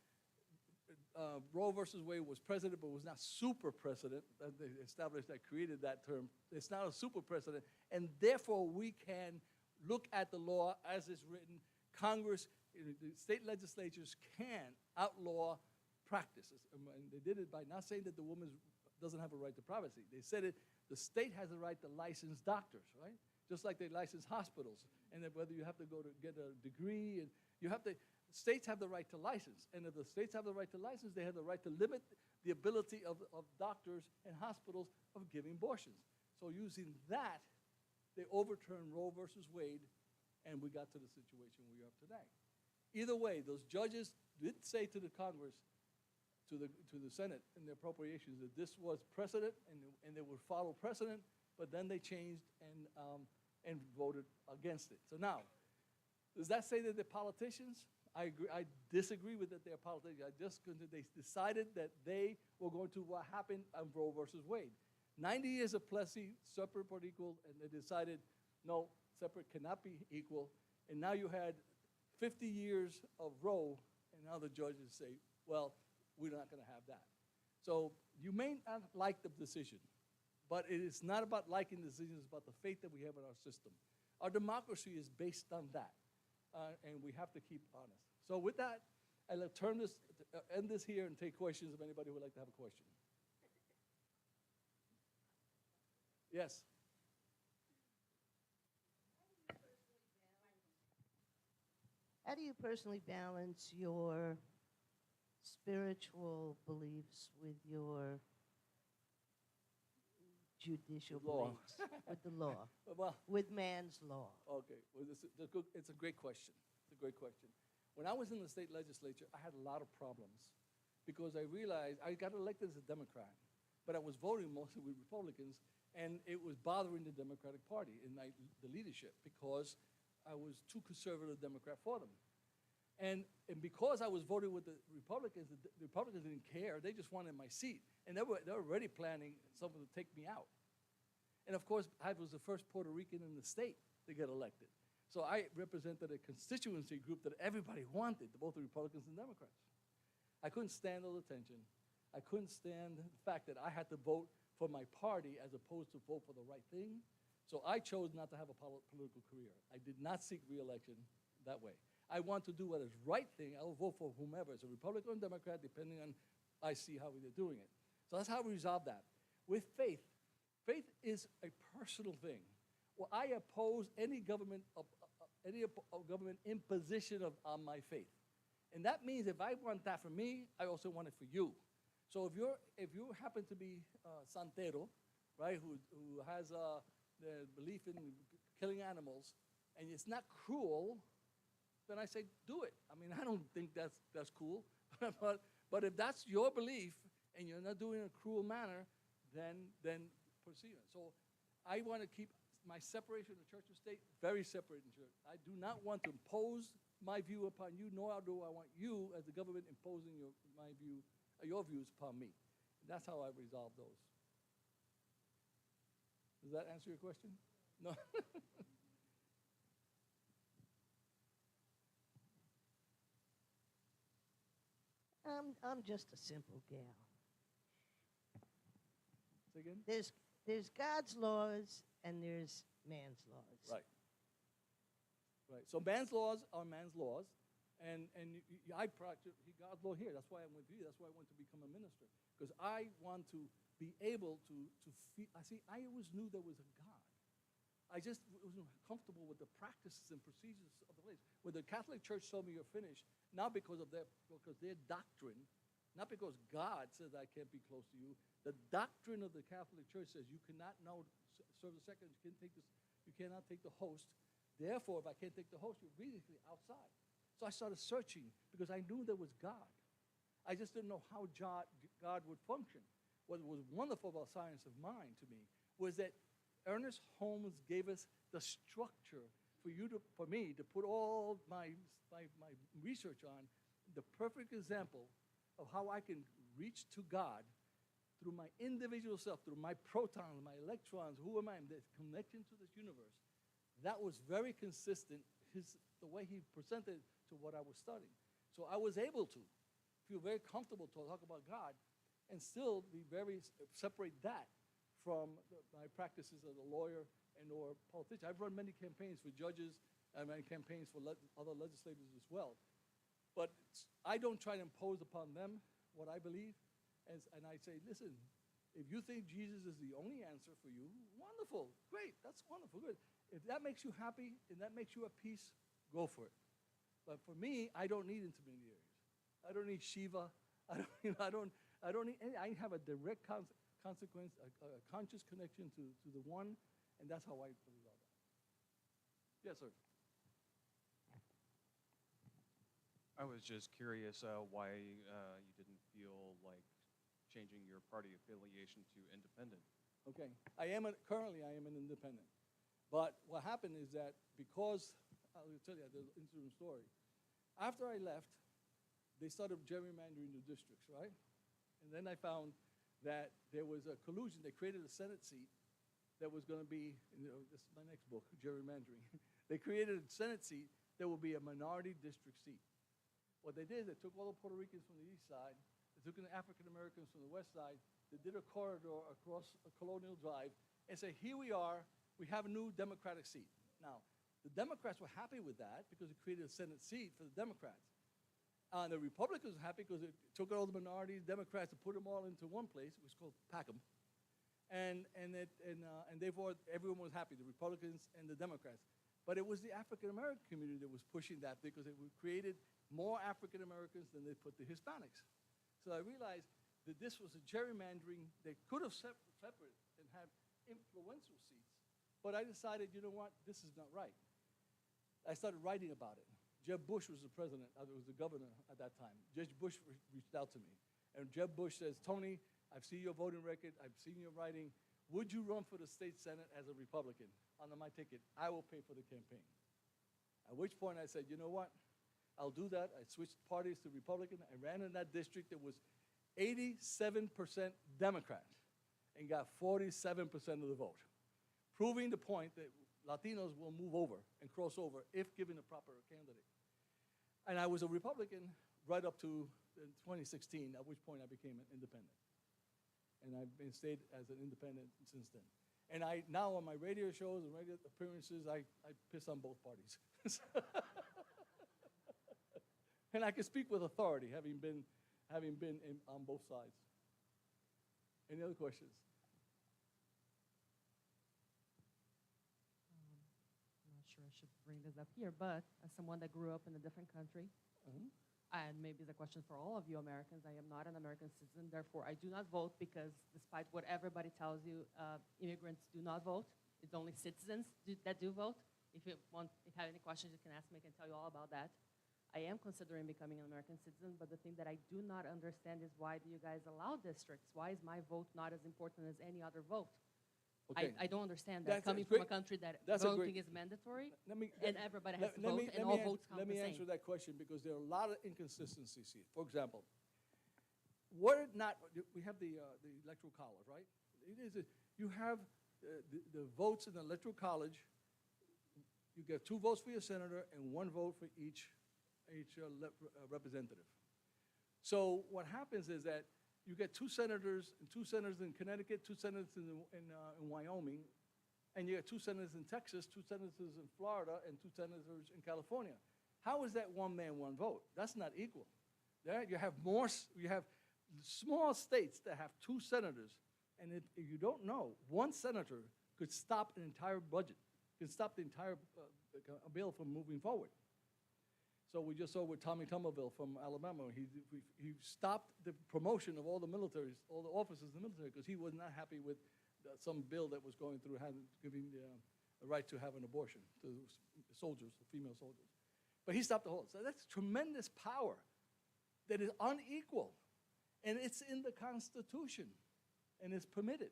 Roe versus Wade was precedent, but was not super precedent. They established that, created that term. It's not a super precedent, and therefore we can look at the law as it's written. Congress, the state legislatures can outlaw practices, and they did it by not saying that the woman doesn't have a right to privacy. They said it, the state has a right to license doctors, right? Just like they license hospitals, and that whether you have to go to get a degree, and you have to, states have the right to license, and if the states have the right to license, they have the right to limit the ability of doctors and hospitals of giving abortions. So using that, they overturned Roe versus Wade, and we got to the situation we are today. Either way, those judges did say to the Congress, to the Senate in the appropriations, that this was precedent, and they would follow precedent, but then they changed and voted against it. So now, does that say that they're politicians? I agree. I disagree with that they're politicians. They decided that they were going to what happened on Roe versus Wade. 90 years of plessy, separate but equal, and they decided, no, separate cannot be equal. And now you had 50 years of Roe, and now the judges say, well, we're not going to have that. So you may not like the decision, but it is not about liking the decision, it's about the faith that we have in our system. Our democracy is based on that, and we have to keep honest. So with that, I'll end this here and take questions if anybody would like to have a question. Yes? How do you personally balance your spiritual beliefs with your judicial Law. beliefs, with the law, Well, with man's law? okay, well, it's a great question. It's a great question. When I was in the state legislature, I had a lot of problems because I realized I got elected as a Democrat, but I was voting mostly with Republicans, and it was bothering the Democratic Party and the leadership because I was too conservative Democrat for them. And because I was voting with the Republicans didn't care. They just wanted my seat. And they were already planning someone to take me out. And of course, I was the first Puerto Rican in the state to get elected. So I represented a constituency group that everybody wanted, both the Republicans and Democrats. I couldn't stand all the tension. I couldn't stand the fact that I had to vote for my party as opposed to vote for the right thing. So I chose not to have a political career. I did not seek re-election that way. I want to do what is right thing. I will vote for whomever. It's a Republican or Democrat, depending on I see how they're doing it. So that's how we resolve that. With faith, faith is a personal thing. Well, I oppose any government imposition on my faith. And that means if I want that for me, I also want it for you. So if you happen to be Santero, right, who has the belief in killing animals, and it's not cruel, then I say, do it. I mean, I don't think that's cool. but if that's your belief and you're not doing it in a cruel manner, then proceed. So I want to keep my separation of church and state very separate in church. I do not want to impose my view upon you, nor do I want you as the government imposing your views upon me. And that's how I resolve those. Does that answer your question? No? I'm just a simple gal. Say again? There's God's laws and there's man's laws. Right. Right. So man's laws are man's laws, I practice, God's law here. That's why I'm with you. That's why I want to become a minister. Because I want to be able to feel, I always knew there was a God. I just wasn't comfortable with the practices and procedures of the place. When the Catholic Church told me you're finished, not because their doctrine, not because God says I can't be close to you. The doctrine of the Catholic Church says you cannot now serve the sacrament, you cannot take the host. Therefore, if I can't take the host, you're basically outside. So I started searching because I knew there was God. I just didn't know how God would function. What was wonderful about Science of Mind to me was that Ernest Holmes gave us the structure for me to put all my research on, the perfect example of how I can reach to God through my individual self, through my protons, my electrons, who am I, the connection to this universe. That was very consistent, the way he presented to what I was studying. So I was able to feel very comfortable to talk about God and still separate that from my practices as a lawyer and or politician. I've run many campaigns for judges and many campaigns for other legislators as well. But I don't try to impose upon them what I believe. And I say, listen, if you think Jesus is the only answer for you, wonderful, great, that's wonderful, good. If that makes you happy and that makes you at peace, go for it. But for me, I don't need intermediaries. I don't need Shiva. I don't need any. I have a direct consequence, a conscious connection to the one, and that's how I resolve that. Yes, sir. I was just curious why you didn't feel like changing your party affiliation to independent. Okay. Currently I am an independent. But what happened is that because, I'll tell you the interesting story. After I left, they started gerrymandering the districts, right? And then I found that there was a collusion. They created a Senate seat that was going to be, this is my next book, Gerrymandering. They created a Senate seat that would be a minority district seat. What they did, they took all the Puerto Ricans from the east side, they took the African Americans from the west side, they did a corridor across a Colonial Drive, and said, here we are, we have a new Democratic seat. Now, the Democrats were happy with that because it created a Senate seat for the Democrats. The Republicans were happy because it took all the minorities, Democrats, and put them all into one place. It was called Packham. And therefore, everyone was happy, the Republicans and the Democrats. But it was the African-American community that was pushing that because it created more African-Americans than they put the Hispanics. So I realized that this was a gerrymandering. They could have separate and had influential seats. But I decided, you know what, this is not right. I started writing about it. Jeb Bush was the president, was the governor at that time. Judge Bush reached out to me. And Jeb Bush says, Tony, I've seen your voting record, I've seen your writing. Would you run for the state Senate as a Republican? Under my ticket, I will pay for the campaign. At which point I said, you know what? I'll do that. I switched parties to Republican. I ran in that district that was 87% Democrat and got 47% of the vote, proving the point that Latinos will move over and cross over if given a proper candidate. And I was a Republican right up to 2016, at which point I became an independent. And I've stayed as an independent since then. And now on my radio shows and radio appearances, I piss on both parties. And I can speak with authority, having been on both sides. Any other questions? I'm not sure I should bring this up here, but as someone that grew up in a different country, and maybe it's a question for all of you Americans, I am not an American citizen, therefore I do not vote because despite what everybody tells you, immigrants do not vote. It's only citizens that do vote. If you have any questions, you can ask me, I can tell you all about that. I am considering becoming an American citizen, but the thing that I do not understand is why do you guys allow districts? Why is my vote not as important as any other vote? Okay. I don't understand that. Coming from a country that voting is mandatory, and everybody has to vote, and all votes count the same. Let me answer that question because there are a lot of inconsistencies here. For example, we have the electoral college, right? You have the votes in the electoral college. You get 2 votes for your senator and 1 vote for each representative. So what happens is that you get 2 senators in Connecticut, 2 senators in Wyoming, and you get 2 senators in Texas, 2 senators in Florida, and 2 senators in California. How is that one man, one vote? That's not equal. There you have more, you have small states that have 2 senators, and if you don't know, one senator could stop an entire budget, could stop the entire bill from moving forward. So we just saw with Tommy Tuberville from Alabama, he stopped the promotion of all the militaries, all the officers in the military, because he was not happy with some bill that was going through giving a right to have an abortion to soldiers, female soldiers. But he stopped the whole. So that's tremendous power that is unequal. And it's in the Constitution, and it's permitted.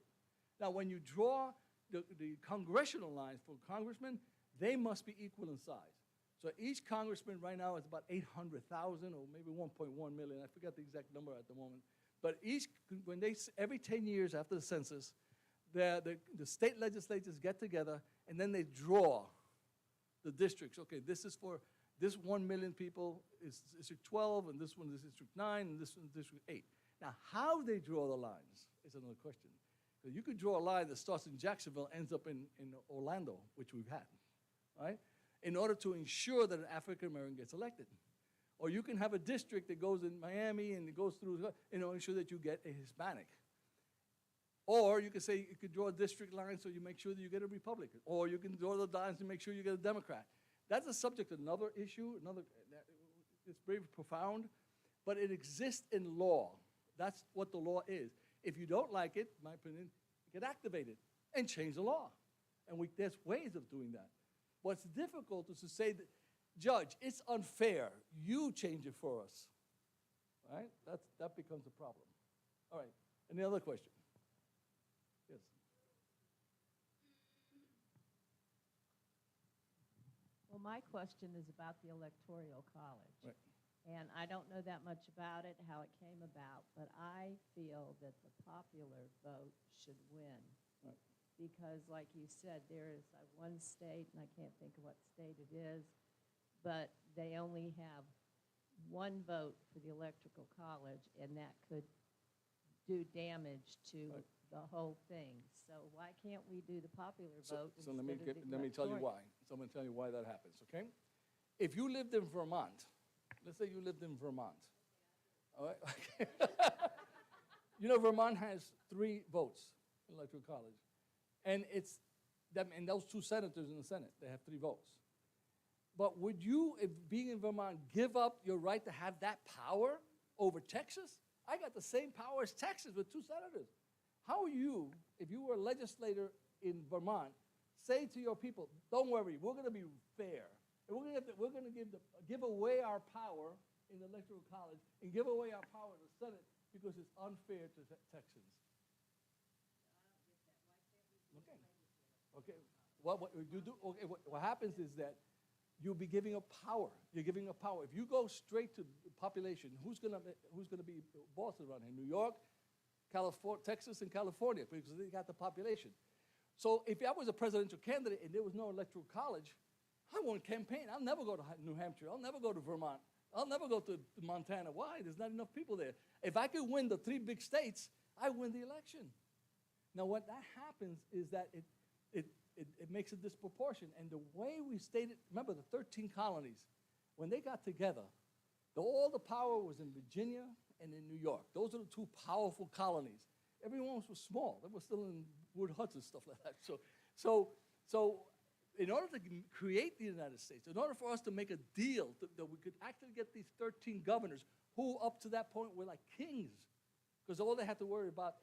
Now, when you draw the congressional lines for congressmen, they must be equal in size. So each congressman right now is about 800,000 or maybe 1.1 million. I forget the exact number at the moment. But every 10 years after the census, the state legislatures get together, and then they draw the districts. Okay, this is for this 1 million people is District 12, and this one is District 9, and this one is District 8. Now, how they draw the lines is another question. So you could draw a line that starts in Jacksonville, ends up in Orlando, which we've had, right? In order to ensure that an African American gets elected. Or you can have a district that goes in Miami and it goes through, ensure that you get a Hispanic. Or you could say you could draw a district line so you make sure that you get a Republican. Or you can draw the lines and make sure you get a Democrat. That's a subject of another issue, it's very profound, but it exists in law. That's what the law is. If you don't like it, in my opinion, get activated and change the law. And there's ways of doing that. What's difficult is to say, that, Judge, it's unfair. You change it for us. Right? That becomes a problem. All right. Any other question? Yes. Well, my question is about the Electoral College. Right. And I don't know that much about it, how it came about, but I feel that the popular vote should win. Right. Because, like you said, there is one state, and I can't think of what state it is, but they only have one vote for the Electoral College, and that could do damage to Right. the whole thing. So why can't we do the popular vote So instead let me of the let me tell you electoral? why. So I'm going to tell you why that happens, okay? If you lived in Vermont, let's say you lived in Vermont, all right? Vermont has 3 votes in Electoral College. And and those 2 senators in the Senate, they have 3 votes. But would you, if being in Vermont, give up your right to have that power over Texas? I got the same power as Texas with 2 senators. How are you, if you were a legislator in Vermont, say to your people, don't worry, we're going to be fair. And we're going to give away our power in the Electoral College and give away our power in the Senate because it's unfair to Texans. Okay. What happens is that you'll be giving up power. You're giving up power. If you go straight to population, who's going to be boss around here? New York, Texas, and California, because they got the population. So if I was a presidential candidate and there was no Electoral College, I won't campaign. I'll never go to New Hampshire. I'll never go to Vermont. I'll never go to Montana. Why? There's not enough people there. If I could win the 3 big states, I win the election. Now, what that happens is that it makes a disproportion. And the way we stated, remember the 13 colonies, when they got together, all the power was in Virginia and in New York. Those are the 2 powerful colonies. Everyone was small. They were still in wood huts and stuff like that. So in order to create the United States, in order for us to make a deal that we could actually get these 13 governors who up to that point were like kings, because all they had to worry about,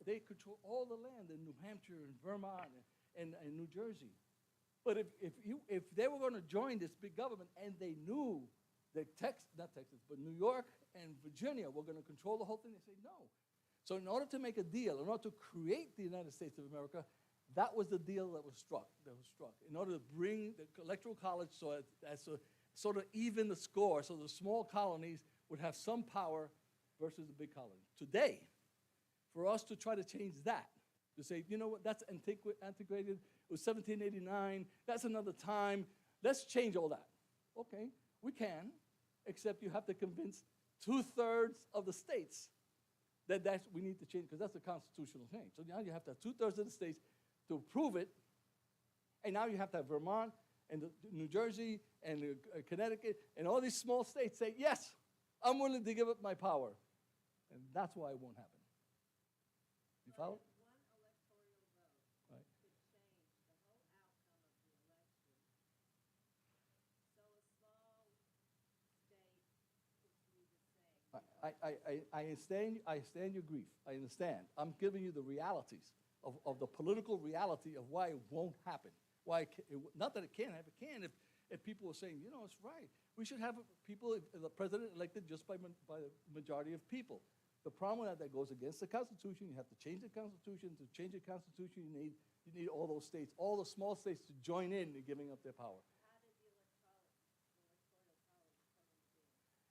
they control all the land in New Hampshire and Vermont and New Jersey. But if they were going to join this big government and they knew that not Texas, but New York and Virginia were going to control the whole thing, they say no. So in order to make a deal, in order to create the United States of America, that was the deal that was struck. In order to bring the Electoral College as to sort of even the score, so the small colonies would have some power versus the big colonies. Today, for us to try to change that, to say, you know what, that's antiquated, it was 1789, that's another time, let's change all that. Okay, we can, except you have to convince 2/3 of the states that we need to change, because that's a constitutional change. So now you have to have 2/3 of the states to approve it, and now you have to have Vermont and New Jersey and Connecticut and all these small states say, yes, I'm willing to give up my power. And that's why it won't happen. You follow? Right. I understand your grief. I understand. I'm giving you the realities of the political reality of why it won't happen. Why not that it can't happen. It can if people are saying, you know, it's right. We should have people, the president elected just by the majority of people. The problem with that goes against the Constitution. You have to change the Constitution. To change the Constitution, you need all those states, all the small states to join in giving up their power.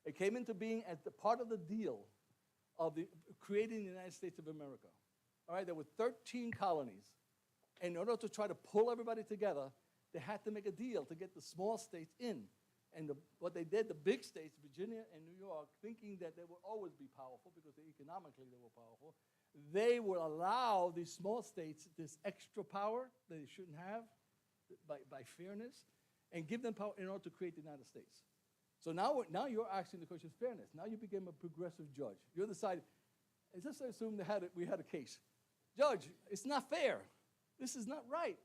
It came into being as the part of the deal of creating the United States of America. All right, there were 13 colonies. And in order to try to pull everybody together, they had to make a deal to get the small states in. And what they did, the big states, Virginia and New York, thinking that they would always be powerful because economically they were powerful, they would allow these small states this extra power that they shouldn't have by fairness and give them power in order to create the United States. So now you're asking the question of fairness. Now you became a progressive judge. You're deciding, let's assume we had a case. Judge, it's not fair. This is not right.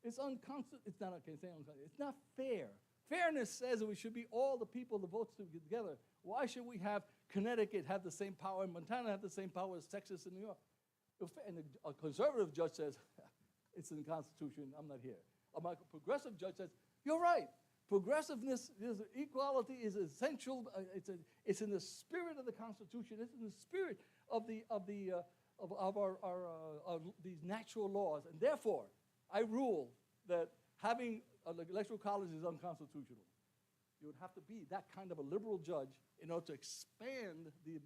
It's unconstitutional. It's not, I can't say unconstitutional. It's not fair. Fairness says that we should be all the people, the votes to get together. Why should we have Connecticut have the same power and Montana have the same power as Texas and New York? And a conservative judge says, it's in the Constitution, I'm not here. A progressive judge says, you're right. Progressiveness, equality is essential. It's in the spirit of the Constitution. It's in the spirit of these natural laws. And therefore, I rule that having an electoral college is unconstitutional. You would have to be that kind of a liberal judge in order to expand the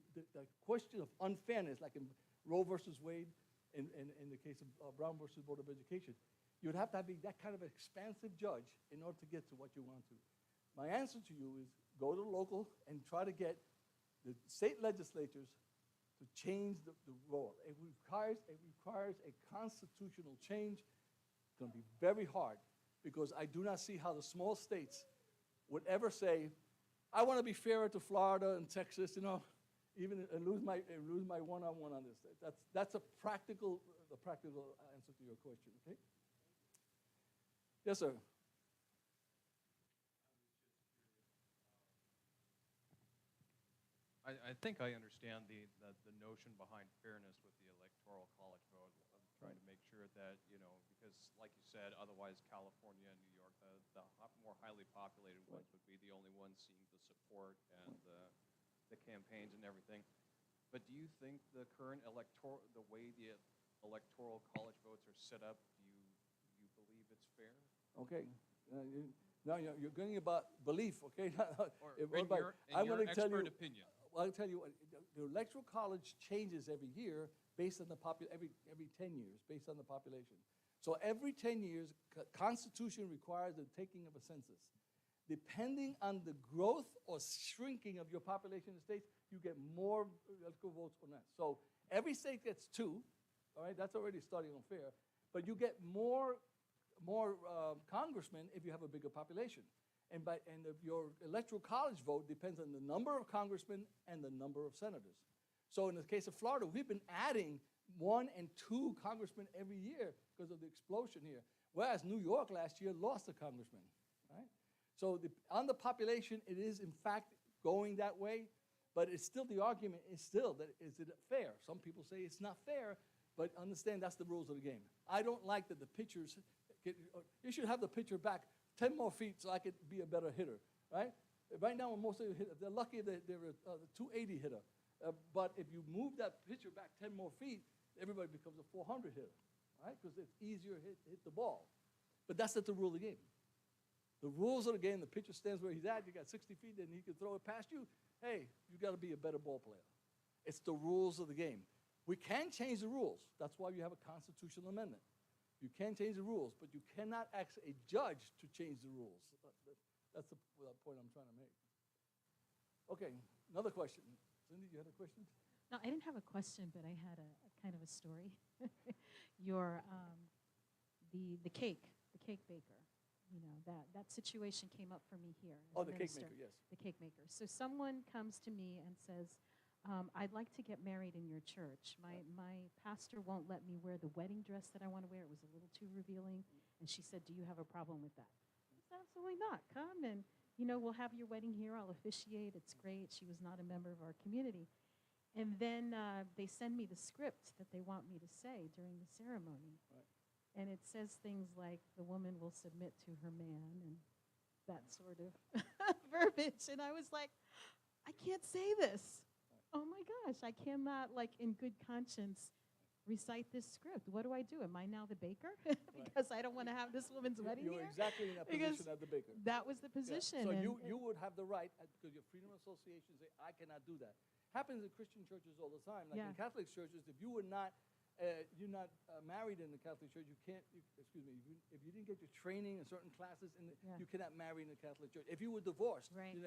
question of unfairness, like in Roe versus Wade, in the case of Brown versus Board of Education. You would have to be that kind of expansive judge in order to get to what you want to. My answer to you is go to the local and try to get the state legislatures to change the role. It requires a constitutional change. It's going to be very hard because I do not see how the small states would ever say, I want to be fairer to Florida and Texas, even and lose my one-on-one on this. That's the practical answer to your question, okay? Yes, sir. I think I understand the notion behind fairness with the electoral college vote, of trying to make sure that, because like you said, otherwise California and New York, the more highly populated ones would be the only ones seeing the support and the campaigns and everything. But do you think the current the way the electoral college votes are set up, do you believe it's fair? Okay. Now you're going about belief, okay? Or in your expert opinion. Well, I'll tell you what, the electoral college changes every year based on the every 10 years, based on the population. So every 10 years, Constitution requires the taking of a census. Depending on the growth or shrinking of your population in the states, you get more electoral votes or not. So every state gets 2, all right? That's already starting unfair. But you get more congressmen if you have a bigger population. And your electoral college vote depends on the number of congressmen and the number of senators. So in the case of Florida, we've been adding 1 and 2 congressmen every year because of the explosion here. Whereas New York last year lost a congressman, right? So on the population, it is in fact going that way, but it's still, the argument is still that is it fair? Some people say it's not fair, but understand that's the rules of the game. I don't like that the pitchers, you should have the pitcher back 10 more feet so I could be a better hitter, right? Right now, most of the hitters, they're lucky that they're a 280 hitter. But if you move that pitcher back 10 more feet, everybody becomes a 400 hitter, right? Because it's easier to hit the ball. But that's not the rule of the game. The rules of the game, the pitcher stands where he's at, you got 60 feet, and he can throw it past you. Hey, you got to be a better ball player. It's the rules of the game. We can change the rules. That's why you have a constitutional amendment. You can change the rules, but you cannot ask a judge to change the rules. That's the point I'm trying to make. Okay, another question. Cindy, you had a question? No, I didn't have a question, but I had a kind of a story. The cake baker. you know, that situation came up for me here. as Oh, a the cake minister. maker, yes. The cake maker. So someone comes to me and says, I'd like to get married in your church. My pastor won't let me wear the wedding dress that I want to wear. It was a little too revealing. And she said, do you have a problem with that? I said, absolutely not. Come and, you know, we'll have your wedding here. I'll officiate. It's great. She was not a member of our community. And then they send me the script that they want me to say during the ceremony. Right. And it says things like the woman will submit to her man and that sort of verbiage. And I was like, I can't say this. Oh my gosh, I cannot, like, in good conscience, recite this script. What do I do? Am I now the baker? Because I don't want to have this woman's wedding You're here? exactly in that Because position at the baker. that was the Yeah. position. So and you would have the right, because your freedom of association, say, I cannot do that. Happens in Christian churches all the time. Like Yeah. in Catholic churches, if you were not, you're not married in the Catholic church, you can't, excuse me, if you didn't get your training in certain classes, Yeah. you cannot marry in the Catholic church. If you were divorced, Right. you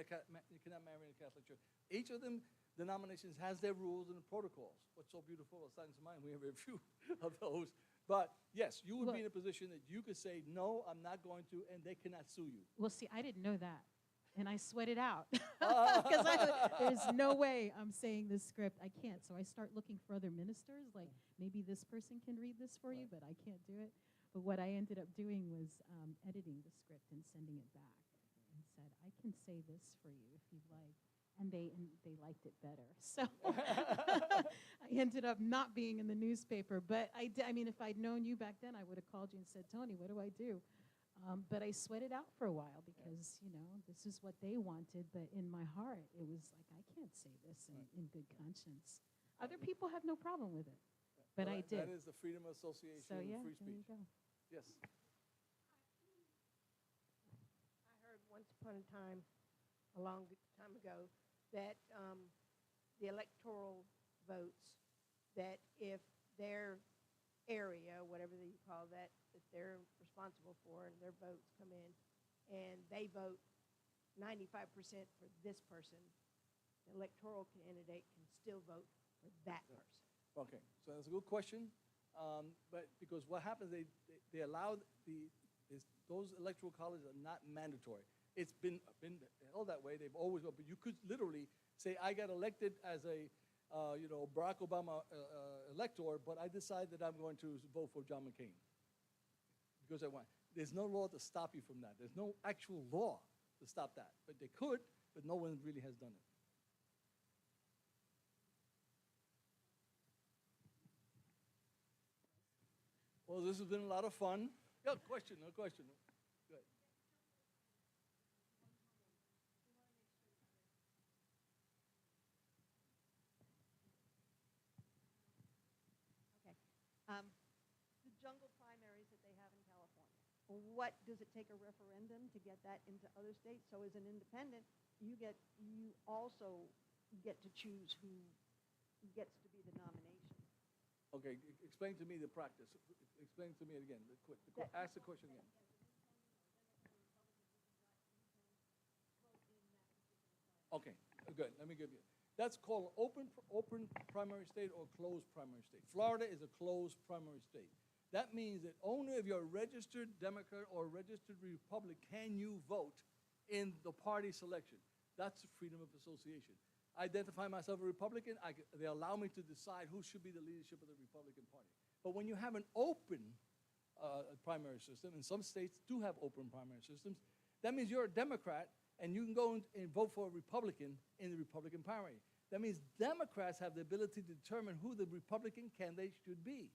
cannot marry in the Catholic church. Each of them denominations has their rules and protocols. What's so beautiful about Science of Mind, we have a few of those. But yes, you would be in a position that you could say, no, I'm not going to, and they cannot sue you. Well, see, I didn't know that. And I sweated out. Because there's no way I'm saying this script. I can't. So I start looking for other ministers. Like, maybe this person can read this for you, but I can't do it. But what I ended up doing was editing the script and sending it back. And said, I can say this for you if you'd like. And they liked it better. So I ended up not being in the newspaper. But I mean, if I'd known you back then, I would have called you and said, Tony, what do I do? But I sweated out for a while because, you know, this is what they wanted. But in my heart, it was like, I can't say this in good conscience. Other people have no problem with it. But Well, I did. That is the freedom of association So, yeah, and free there you speech. go. Yes. I heard once upon a time, a long time ago, that the electoral votes, that if their area, whatever you call that, that they're responsible for, and their votes come in, and they vote 95% for this person, the electoral candidate can still vote for that person. Okay, so that's a good question. But because what happens, they allow those electoral colleges are not mandatory. It's been held that way. They've always, but you could literally say, I got elected as a Barack Obama elector, but I decide that I'm going to vote for John McCain because I want. There's no law to stop you from that. There's no actual law to stop that. But they could, but no one really has done it. Well, this has been a lot of fun. Yeah, question, no question. Go ahead. The jungle primaries that they have in California. What does it take a referendum to get that into other states? So as an independent, you also get to choose who gets to be the nomination. Okay, explain to me the practice. Explain to me it again. Ask the question again. Okay, good. Let me give you. That's called open primary state or closed primary state. Florida is a closed primary state. That means that only if you're a registered Democrat or a registered Republican can you vote in the party selection. That's freedom of association. I identify myself a Republican. They allow me to decide who should be the leadership of the Republican Party. But when you have an open primary system, and some states do have open primary systems, that means you're a Democrat and you can go and vote for a Republican in the Republican primary. That means Democrats have the ability to determine who the Republican candidate should be.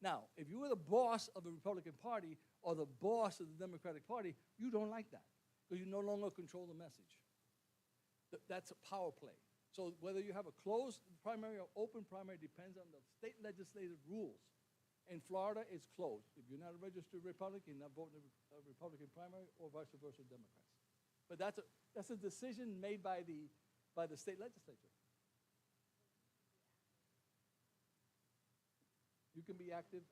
Now, if you were the boss of the Republican Party or the boss of the Democratic Party, you don't like that because you no longer control the message. That's a power play. So whether you have a closed primary or open primary depends on the state legislative rules. In Florida, it's closed. If you're not a registered Republican, you're not voting a Republican primary or vice versa, Democrats. But that's a decision made by the state legislature. You can be active.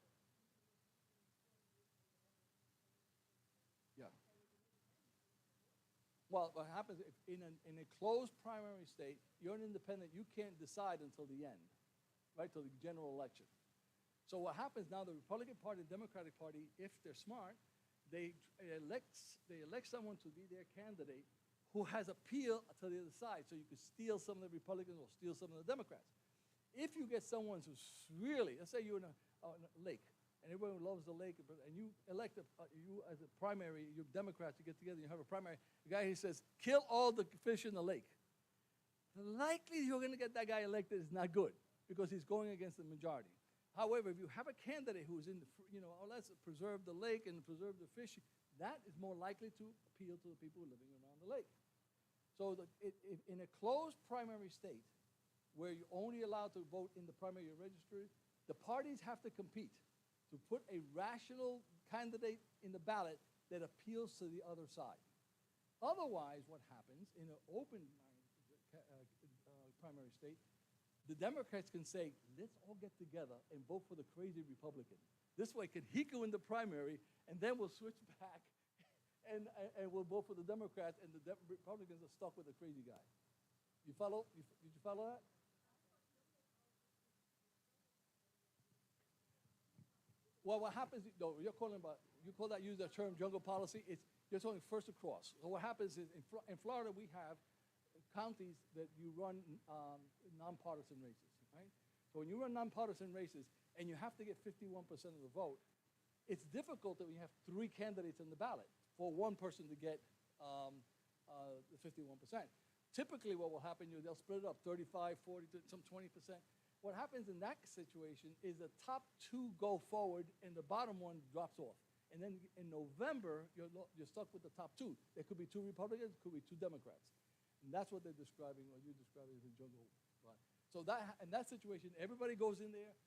Yeah. Well, what happens if in a closed primary state, you're an independent, you can't decide until the end, right, till the general election. So what happens now, the Republican Party and Democratic Party, if they're smart, they elect someone to be their candidate who has appeal to the other side, so you could steal some of the Republicans or steal some of the Democrats. If you get someone who's really, let's say you're in a lake, and everyone loves the lake, and you elect you as a primary, you Democrats, you get together, you have a primary, the guy who says, kill all the fish in the lake. The likelihood you're going to get that guy elected is not good, because he's going against the majority. However, if you have a candidate who's in the, oh, let's preserve the lake and preserve the fish, that is more likely to appeal to the people living around the lake. So in a closed primary state, where you're only allowed to vote in the primary registry, the parties have to compete to put a rational candidate in the ballot that appeals to the other side. Otherwise, what happens in an open primary state, the Democrats can say, let's all get together and vote for the crazy Republican. This way, he can win the primary, and then we'll switch back, and we'll vote for the Democrats, and the Republicans are stuck with the crazy guy. You follow? Did you follow that? Well, what happens, no, you call that, use that term jungle policy, you're talking first across. So what happens is, in Florida, we have counties that you run nonpartisan races, right? So when you run nonpartisan races, and you have to get 51% of the vote, it's difficult that we have 3 candidates on the ballot for one person to get the 51%. Typically, what will happen, they'll split it up, 35, 40, some 20%. What happens in that situation is the top 2 go forward and the bottom one drops off. And then in November, you're stuck with the top 2. There could be 2 Republicans, could be 2 Democrats. And that's what they're describing, or you're describing as a jungle. So in that situation, everybody goes in there,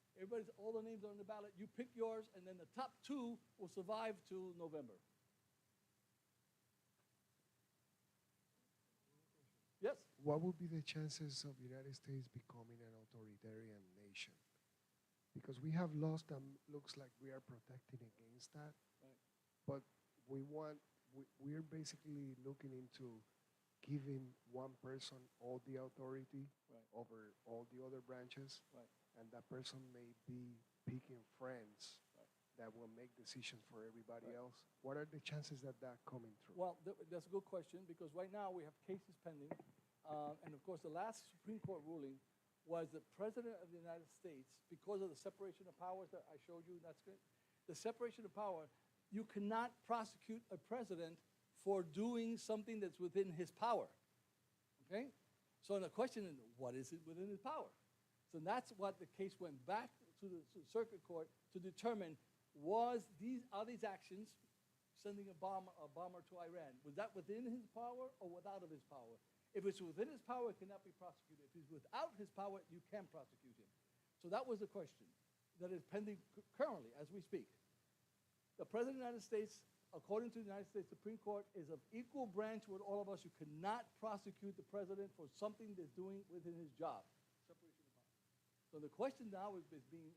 all the names are on the ballot, you pick yours, and then the top 2 will survive till November. Yes? What would be the chances of the United States becoming an authoritarian nation? Because we have laws that looks like we are protecting against that, right. But we're basically looking into giving one person all the authority, right, over all the other branches, right, and that person may be picking friends, right, that will make decisions for everybody right, else. What are the chances that coming through? Well, that's a good question, because right now we have cases pending. And of course, the last Supreme Court ruling was the President of the United States, because of the separation of powers that I showed you, that's good. The separation of power, you cannot prosecute a president for doing something that's within his power, okay? So the question is, what is it within his power? So that's what the case went back to the circuit court to determine, are these actions, sending a bomber to Iran, was that within his power or without of his power? If it's within his power, it cannot be prosecuted. If it's without his power, you can prosecute him. So that was the question that is pending currently as we speak. The President of the United States, according to the United States Supreme Court, is of equal branch with all of us. You cannot prosecute the president for something that's doing within his job. Separation of powers. So the question now is being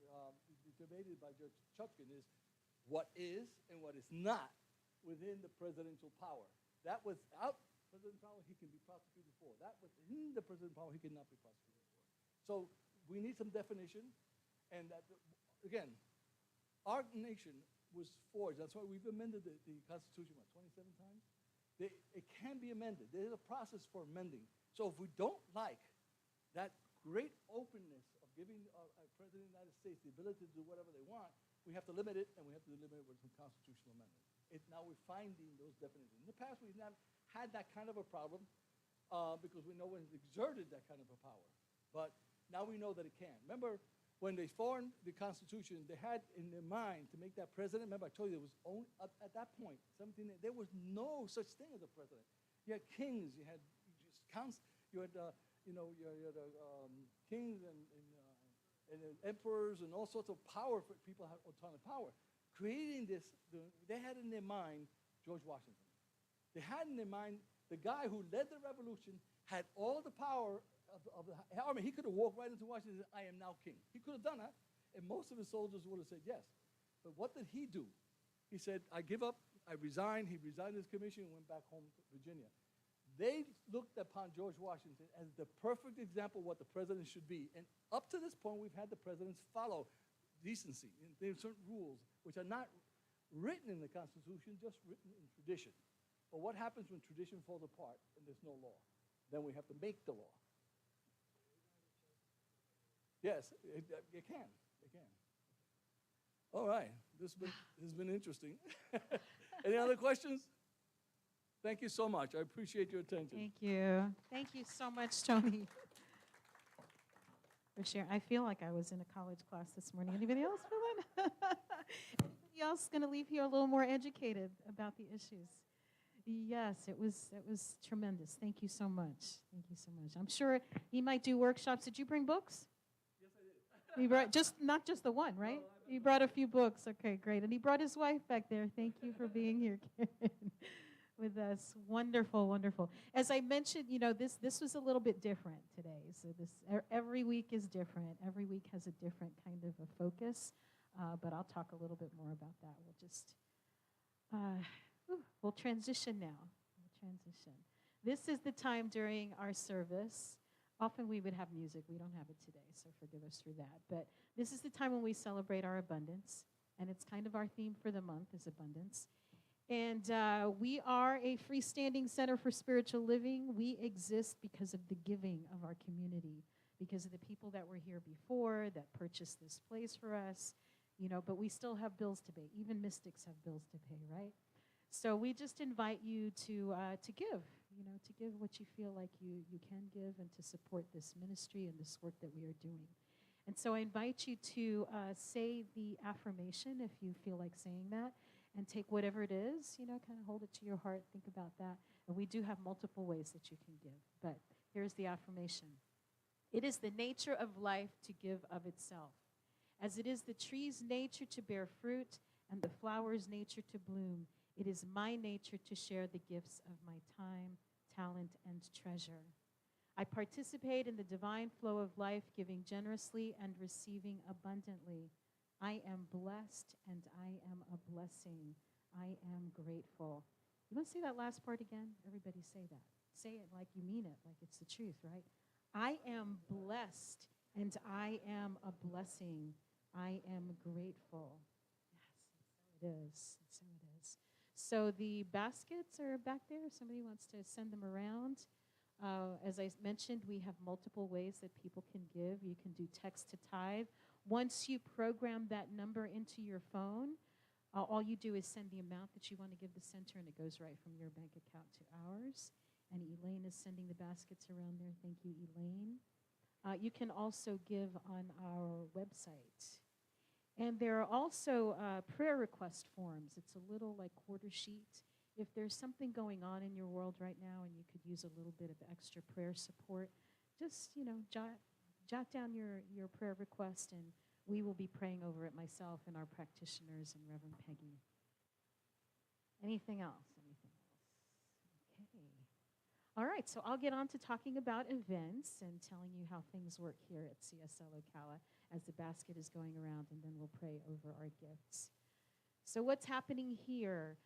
debated by Judge Chutkan is what is and what is not within the presidential power. That without presidential power, he can be prosecuted for. That within the presidential power, he cannot be prosecuted for. So we need some definition, and that, again, our nation was forged. That's why we've amended the Constitution, 27 times? It can be amended. There's a process for amending. So if we don't like that great openness of giving a President of the United States the ability to do whatever they want, we have to limit it, and we have to limit it with some constitutional amendment. Now we're finding those definitions. In the past, we've not had that kind of a problem because we know when it's exerted that kind of a power. But now we know that it can. Remember, when they formed the Constitution, they had in their mind to make that president. Remember, I told you, there was only, at that point, there was no such thing as a president. You had kings, you had counts, you had kings and emperors and all sorts of power. People had a ton of power. Creating this, they had in their mind George Washington. They had in their mind the guy who led the revolution, had all the power of the army. He could have walked right into Washington and said, I am now king. He could have done that, and most of his soldiers would have said yes. But what did he do? He said, I give up, I resign. He resigned his commission and went back home to Virginia. They looked upon George Washington as the perfect example of what the president should be. And up to this point, we've had the presidents follow decency. There are certain rules which are not written in the Constitution, just written in tradition. But what happens when tradition falls apart and there's no law? Then we have to make the law. Yes, it can. It can. All right. This has been interesting. Any other questions? Thank you so much. I appreciate your attention. Thank you. Thank you so much, Tony, for sharing. I feel like I was in a college class this morning. Anybody else feel that? Anybody else going to leave here a little more educated about the issues? Yes, it was tremendous. Thank you so much. Thank you so much. I'm sure he might do workshops. Did you bring books? Yes, I did. He brought not just the one, right? He brought a few books. Okay, great. And he brought his wife back there. Thank you for being here, Karen, with us. Wonderful, wonderful. As I mentioned, this was a little bit different today. So every week is different. Every week has a different kind of a focus. But I'll talk a little bit more about that. We'll transition now. We'll transition. This is the time during our service. Often we would have music. We don't have it today, so forgive us for that. But this is the time when we celebrate our abundance, and it's kind of our theme for the month is abundance. And we are a freestanding center for spiritual living. We exist because of the giving of our community, because of the people that were here before, that purchased this place for us, but we still have bills to pay. Even mystics have bills to pay, right? So we just invite you to give, to give what you feel like you can give and to support this ministry and this work that we are doing. And so I invite you to say the affirmation if you feel like saying that, and take whatever it is, kind of hold it to your heart, think about that. And we do have multiple ways that you can give, but here's the affirmation. It is the nature of life to give of itself, as it is the tree's nature to bear fruit and the flower's nature to bloom. It is my nature to share the gifts of my time, talent, and treasure. I participate in the divine flow of life, giving generously and receiving abundantly. I am blessed and I am a blessing. I am grateful. You want to say that last part again? Everybody say that. Say it like you mean it, like it's the truth, right? I am blessed and I am a blessing. I am grateful. Yes, so it is. So it is. So the baskets are back there. If somebody wants to send them around. As I mentioned, we have multiple ways that people can give. You can do text to tithe. Once you program that number into your phone, all you do is send the amount that you want to give the center, and it goes right from your bank account to ours. And Elaine is sending the baskets around there. Thank you, Elaine. You can also give on our website. And there are also prayer request forms. It's a little like quarter sheet. If there's something going on in your world right now and you could use a little bit of extra prayer support, just, jot down your prayer request, and we will be praying over it, myself and our practitioners and Reverend Peggy. Anything else? Anything else? Okay. All right, so I'll get on to talking about events and telling you how things work here at CSL Ocala as the basket is going around, and then we'll pray over our gifts. So what's happening here?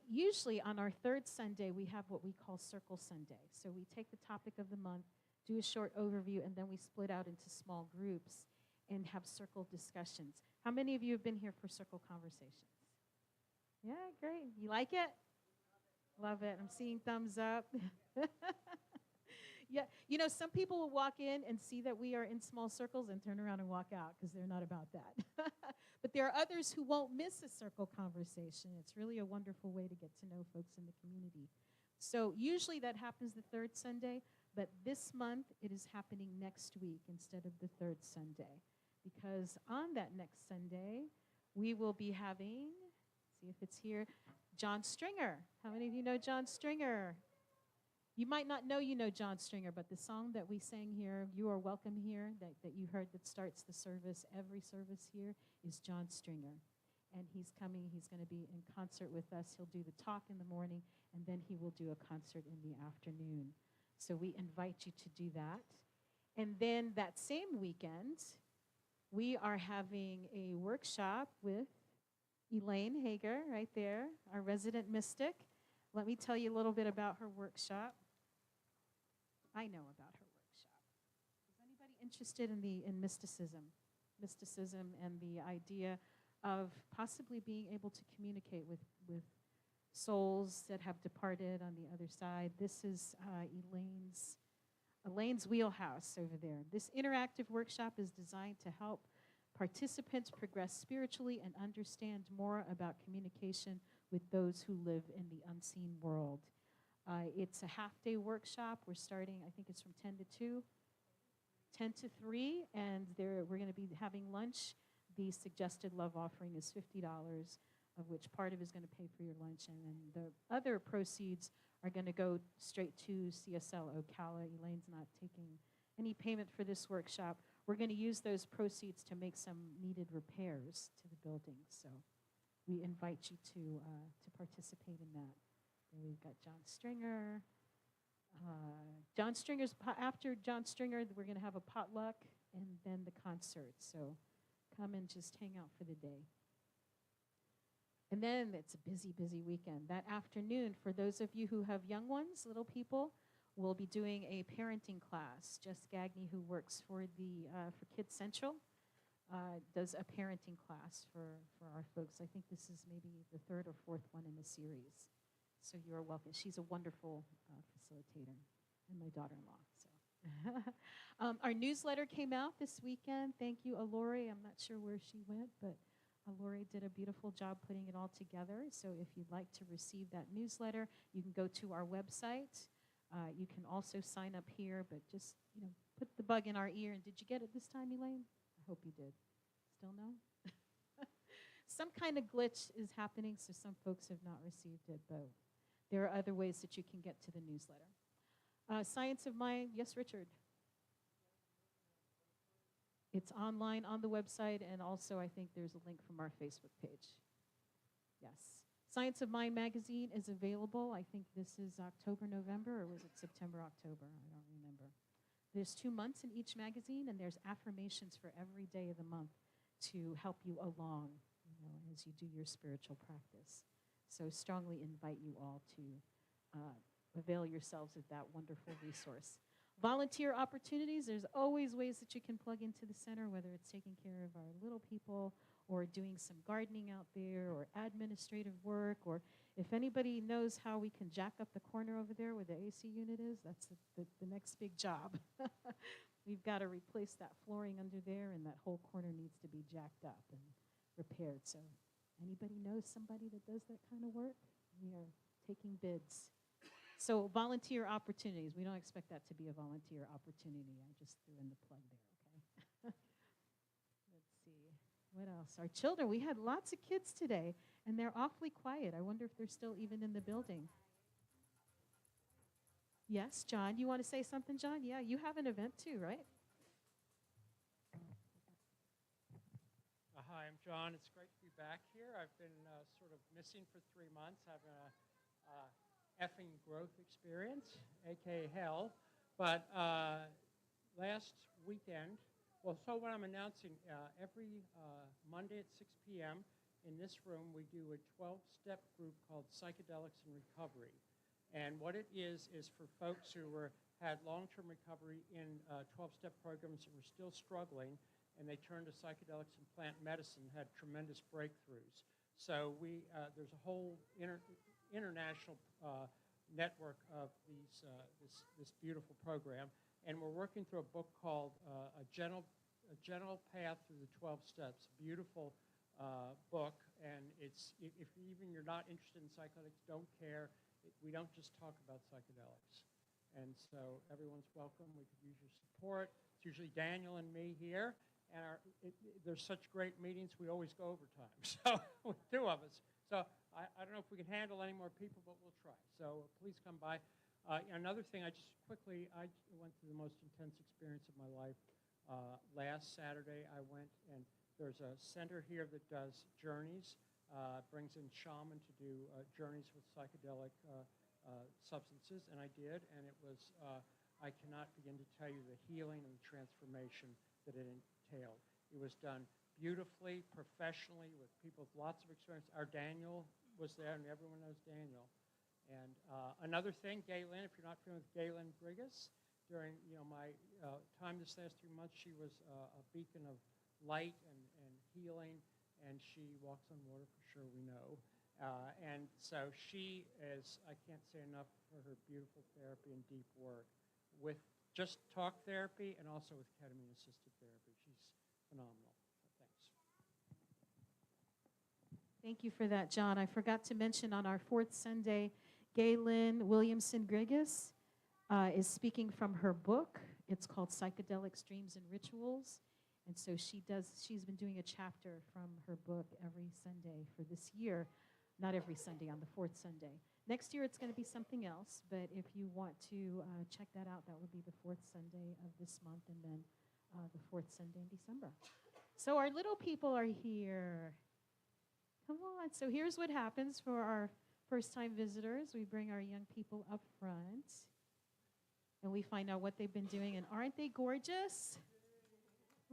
Usually on our third Sunday, we have what we call Circle Sunday. So we take the topic of the month, do a short overview, and then we split out into small groups and have circle discussions. How many of you have been here for circle conversations? Yeah, great. You like it? Love it. I'm seeing thumbs up. Yeah, some people will walk in and see that we are in small circles and turn around and walk out because they're not about that. But there are others who won't miss a circle conversation. It's really a wonderful way to get to know folks in the community. So usually that happens the third Sunday, but this month it is happening next week instead of the third Sunday. Because on that next Sunday, we will be having, see if it's here, John Stringer. How many of you know John Stringer? You might not know you know John Stringer, but the song that we sang here, You Are Welcome Here, that you heard that starts the service, every service here, is John Stringer. And he's coming. He's going to be in concert with us. He'll do the talk in the morning, and then he will do a concert in the afternoon. So we invite you to do that. And then that same weekend, we are having a workshop with Elaine Hager right there, our resident mystic. Let me tell you a little bit about her workshop. I know about her workshop. Is anybody interested in mysticism? Mysticism and the idea of possibly being able to communicate with souls that have departed on the other side. This is Elaine's wheelhouse over there. This interactive workshop is designed to help participants progress spiritually and understand more about communication with those who live in the unseen world. It's a half-day workshop. We're starting, I think it's from 10 to 2, 10 to 3, and we're going to be having lunch. The suggested love offering is $50, of which part of it is going to pay for your lunch, and then the other proceeds are going to go straight to CSL Ocala. Elaine's not taking any payment for this workshop. We're going to use those proceeds to make some needed repairs to the building, so we invite you to participate in that. And we've got John Stringer. After John Stringer, we're going to have a potluck and then the concert, so come and just hang out for the day. And then it's a busy, busy weekend. That afternoon, for those of you who have young ones, little people, we'll be doing a parenting class. Jess Gagney, who works for Kids Central, does a parenting class for our folks. I think this is maybe the third or fourth one in the series. So you're welcome. She's a wonderful facilitator, and my daughter-in-law. So, our newsletter came out this weekend. Thank you, Alori. I'm not sure where she went, but Alori did a beautiful job putting it all together. So if you'd like to receive that newsletter, you can go to our website. You can also sign up here, but just put the bug in our ear. And did you get it this time, Elaine? I hope you did. Still no? Some kind of glitch is happening, so some folks have not received it, but there are other ways that you can get to the newsletter. Science of Mind, yes, Richard? It's online on the website, and also I think there's a link from our Facebook page. Yes. Science of Mind magazine is available. I think this is October, November, or was it September, October? I don't remember. There's 2 months in each magazine, and there's affirmations for every day of the month to help you along, as you do your spiritual practice. So strongly invite you all to avail yourselves of that wonderful resource. Volunteer opportunities, there's always ways that you can plug into the center, whether it's taking care of our little people or doing some gardening out there or administrative work, or if anybody knows how we can jack up the corner over there where the AC unit is, that's the next big job. We've got to replace that flooring under there, and that whole corner needs to be jacked up and repaired. So anybody knows somebody that does that kind of work? We are taking bids. So volunteer opportunities. We don't expect that to be a volunteer opportunity. I just threw in the plug there, okay? Let's see. What else? Our children. We had lots of kids today, and they're awfully quiet. I wonder if they're still even in the building. Yes, John. You want to say something, John? Yeah, you have an event too, right? Hi, I'm John. It's great to be back here. I've been sort of missing for 3 months, having a effing growth experience, aka hell. But last weekend, so what I'm announcing, every Monday at 6 p.m. in this room, we do a 12-step group called Psychedelics and Recovery. And what it is for folks who had long-term recovery in 12-step programs and were still struggling, and they turned to psychedelics and plant medicine, had tremendous breakthroughs. So there's a whole international network of this beautiful program, and we're working through a book called A Gentle Path Through the 12 Steps. Beautiful book, and it's if even you're not interested in psychedelics, don't care. We don't just talk about psychedelics, and so everyone's welcome. We could use your support. It's usually Daniel and me here, and there's such great meetings. We always go overtime, so with 2 of us. So I don't know if we can handle any more people, but we'll try. So please come by. Another thing, I went through the most intense experience of my life. Last Saturday, I went, and there's a center here that does journeys, brings in shaman to do journeys with psychedelic substances, and I did, and it was, I cannot begin to tell you the healing and the transformation that it entailed. It was done beautifully, professionally, with people with lots of experience. Our Daniel was there, and everyone knows Daniel. And another thing, Galen, if you're not familiar with Galen Brigas, during my time this last 3 months, she was a beacon of light and healing, and she walks on water for sure, we know. And so she is, I can't say enough for her beautiful therapy and deep work with just talk therapy and also with ketamine-assisted therapy. She's phenomenal. So thanks. Thank you for that, John. I forgot to mention on our fourth Sunday, Galen Williamson-Grigas is speaking from her book. It's called Psychedelics, Dreams, and Rituals. And so she's been doing a chapter from her book every Sunday for this year. Not every Sunday, on the fourth Sunday. Next year, it's going to be something else, but if you want to check that out, that would be the fourth Sunday of this month and then the fourth Sunday in December. So our little people are here. Come on. So here's what happens for our first-time visitors. We bring our young people up front, and we find out what they've been doing. And aren't they gorgeous?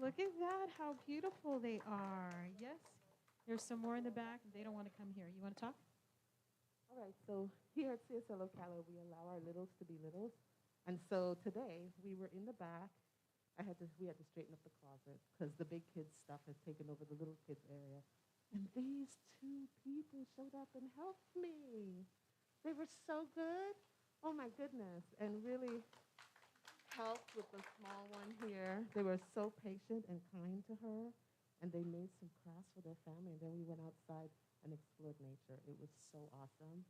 Look at that, how beautiful they are. Yes. There's some more in the back. They don't want to come here. You want to talk? All right, so here at CSL Ocala, we allow our littles to be littles. And so today, we were in the back. We had to straighten up the closet because the big kids' stuff has taken over the little kids' area. And these two people showed up and helped me. They were so good. Oh, my goodness. And really helped with the small one here. They were so patient and kind to her. And they made some crafts for their family. And then we went outside and explored nature. It was so awesome.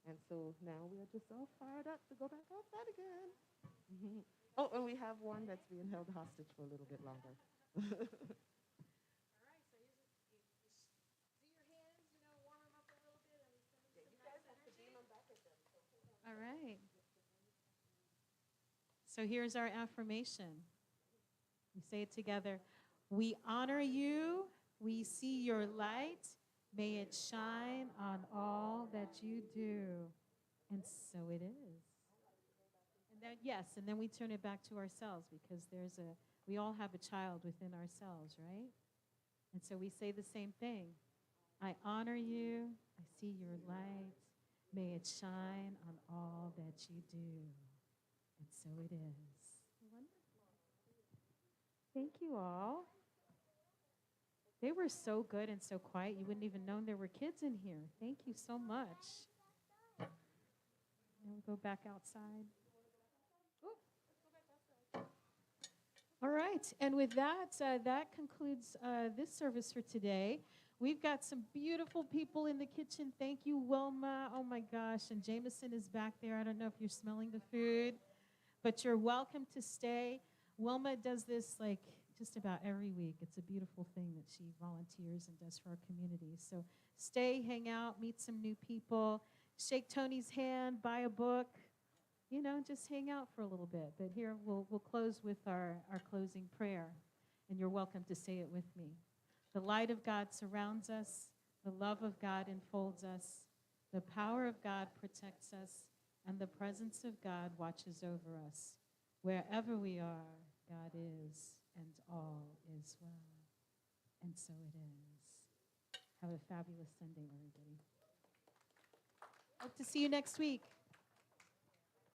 And so now we are just all fired up to go back outside again. Mm-hmm. Oh, and we have one that's being held hostage for a little bit longer. All right, so do your hands, warm them up a little bit, and send them some nice energy. All right. So here's our affirmation. We say it together. We honor you. We see your light. May it shine on all that you do. And so it is. And then, yes, and then we turn it back to ourselves because we all have a child within ourselves, right? And so we say the same thing. I honor you. I see your light. May it shine on all that you do. And so it is. Wonderful. Thank you all. They were so good and so quiet, you wouldn't even know there were kids in here. Thank you so much. And we'll go back outside. All right, and with that, that concludes this service for today. We've got some beautiful people in the kitchen. Thank you, Wilma. Oh my gosh, and Jameson is back there. I don't know if you're smelling the food, but you're welcome to stay. Wilma does this like just about every week. It's a beautiful thing that she volunteers and does for our community. So stay, hang out, meet some new people, shake Tony's hand, buy a book, just hang out for a little bit. But here we'll close with our closing prayer, and you're welcome to say it with me. The light of God surrounds us, the love of God enfolds us, the power of God protects us, and the presence of God watches over us. Wherever we are, God is, and all is well. And so it is. Have a fabulous Sunday, everybody. Hope to see you next week.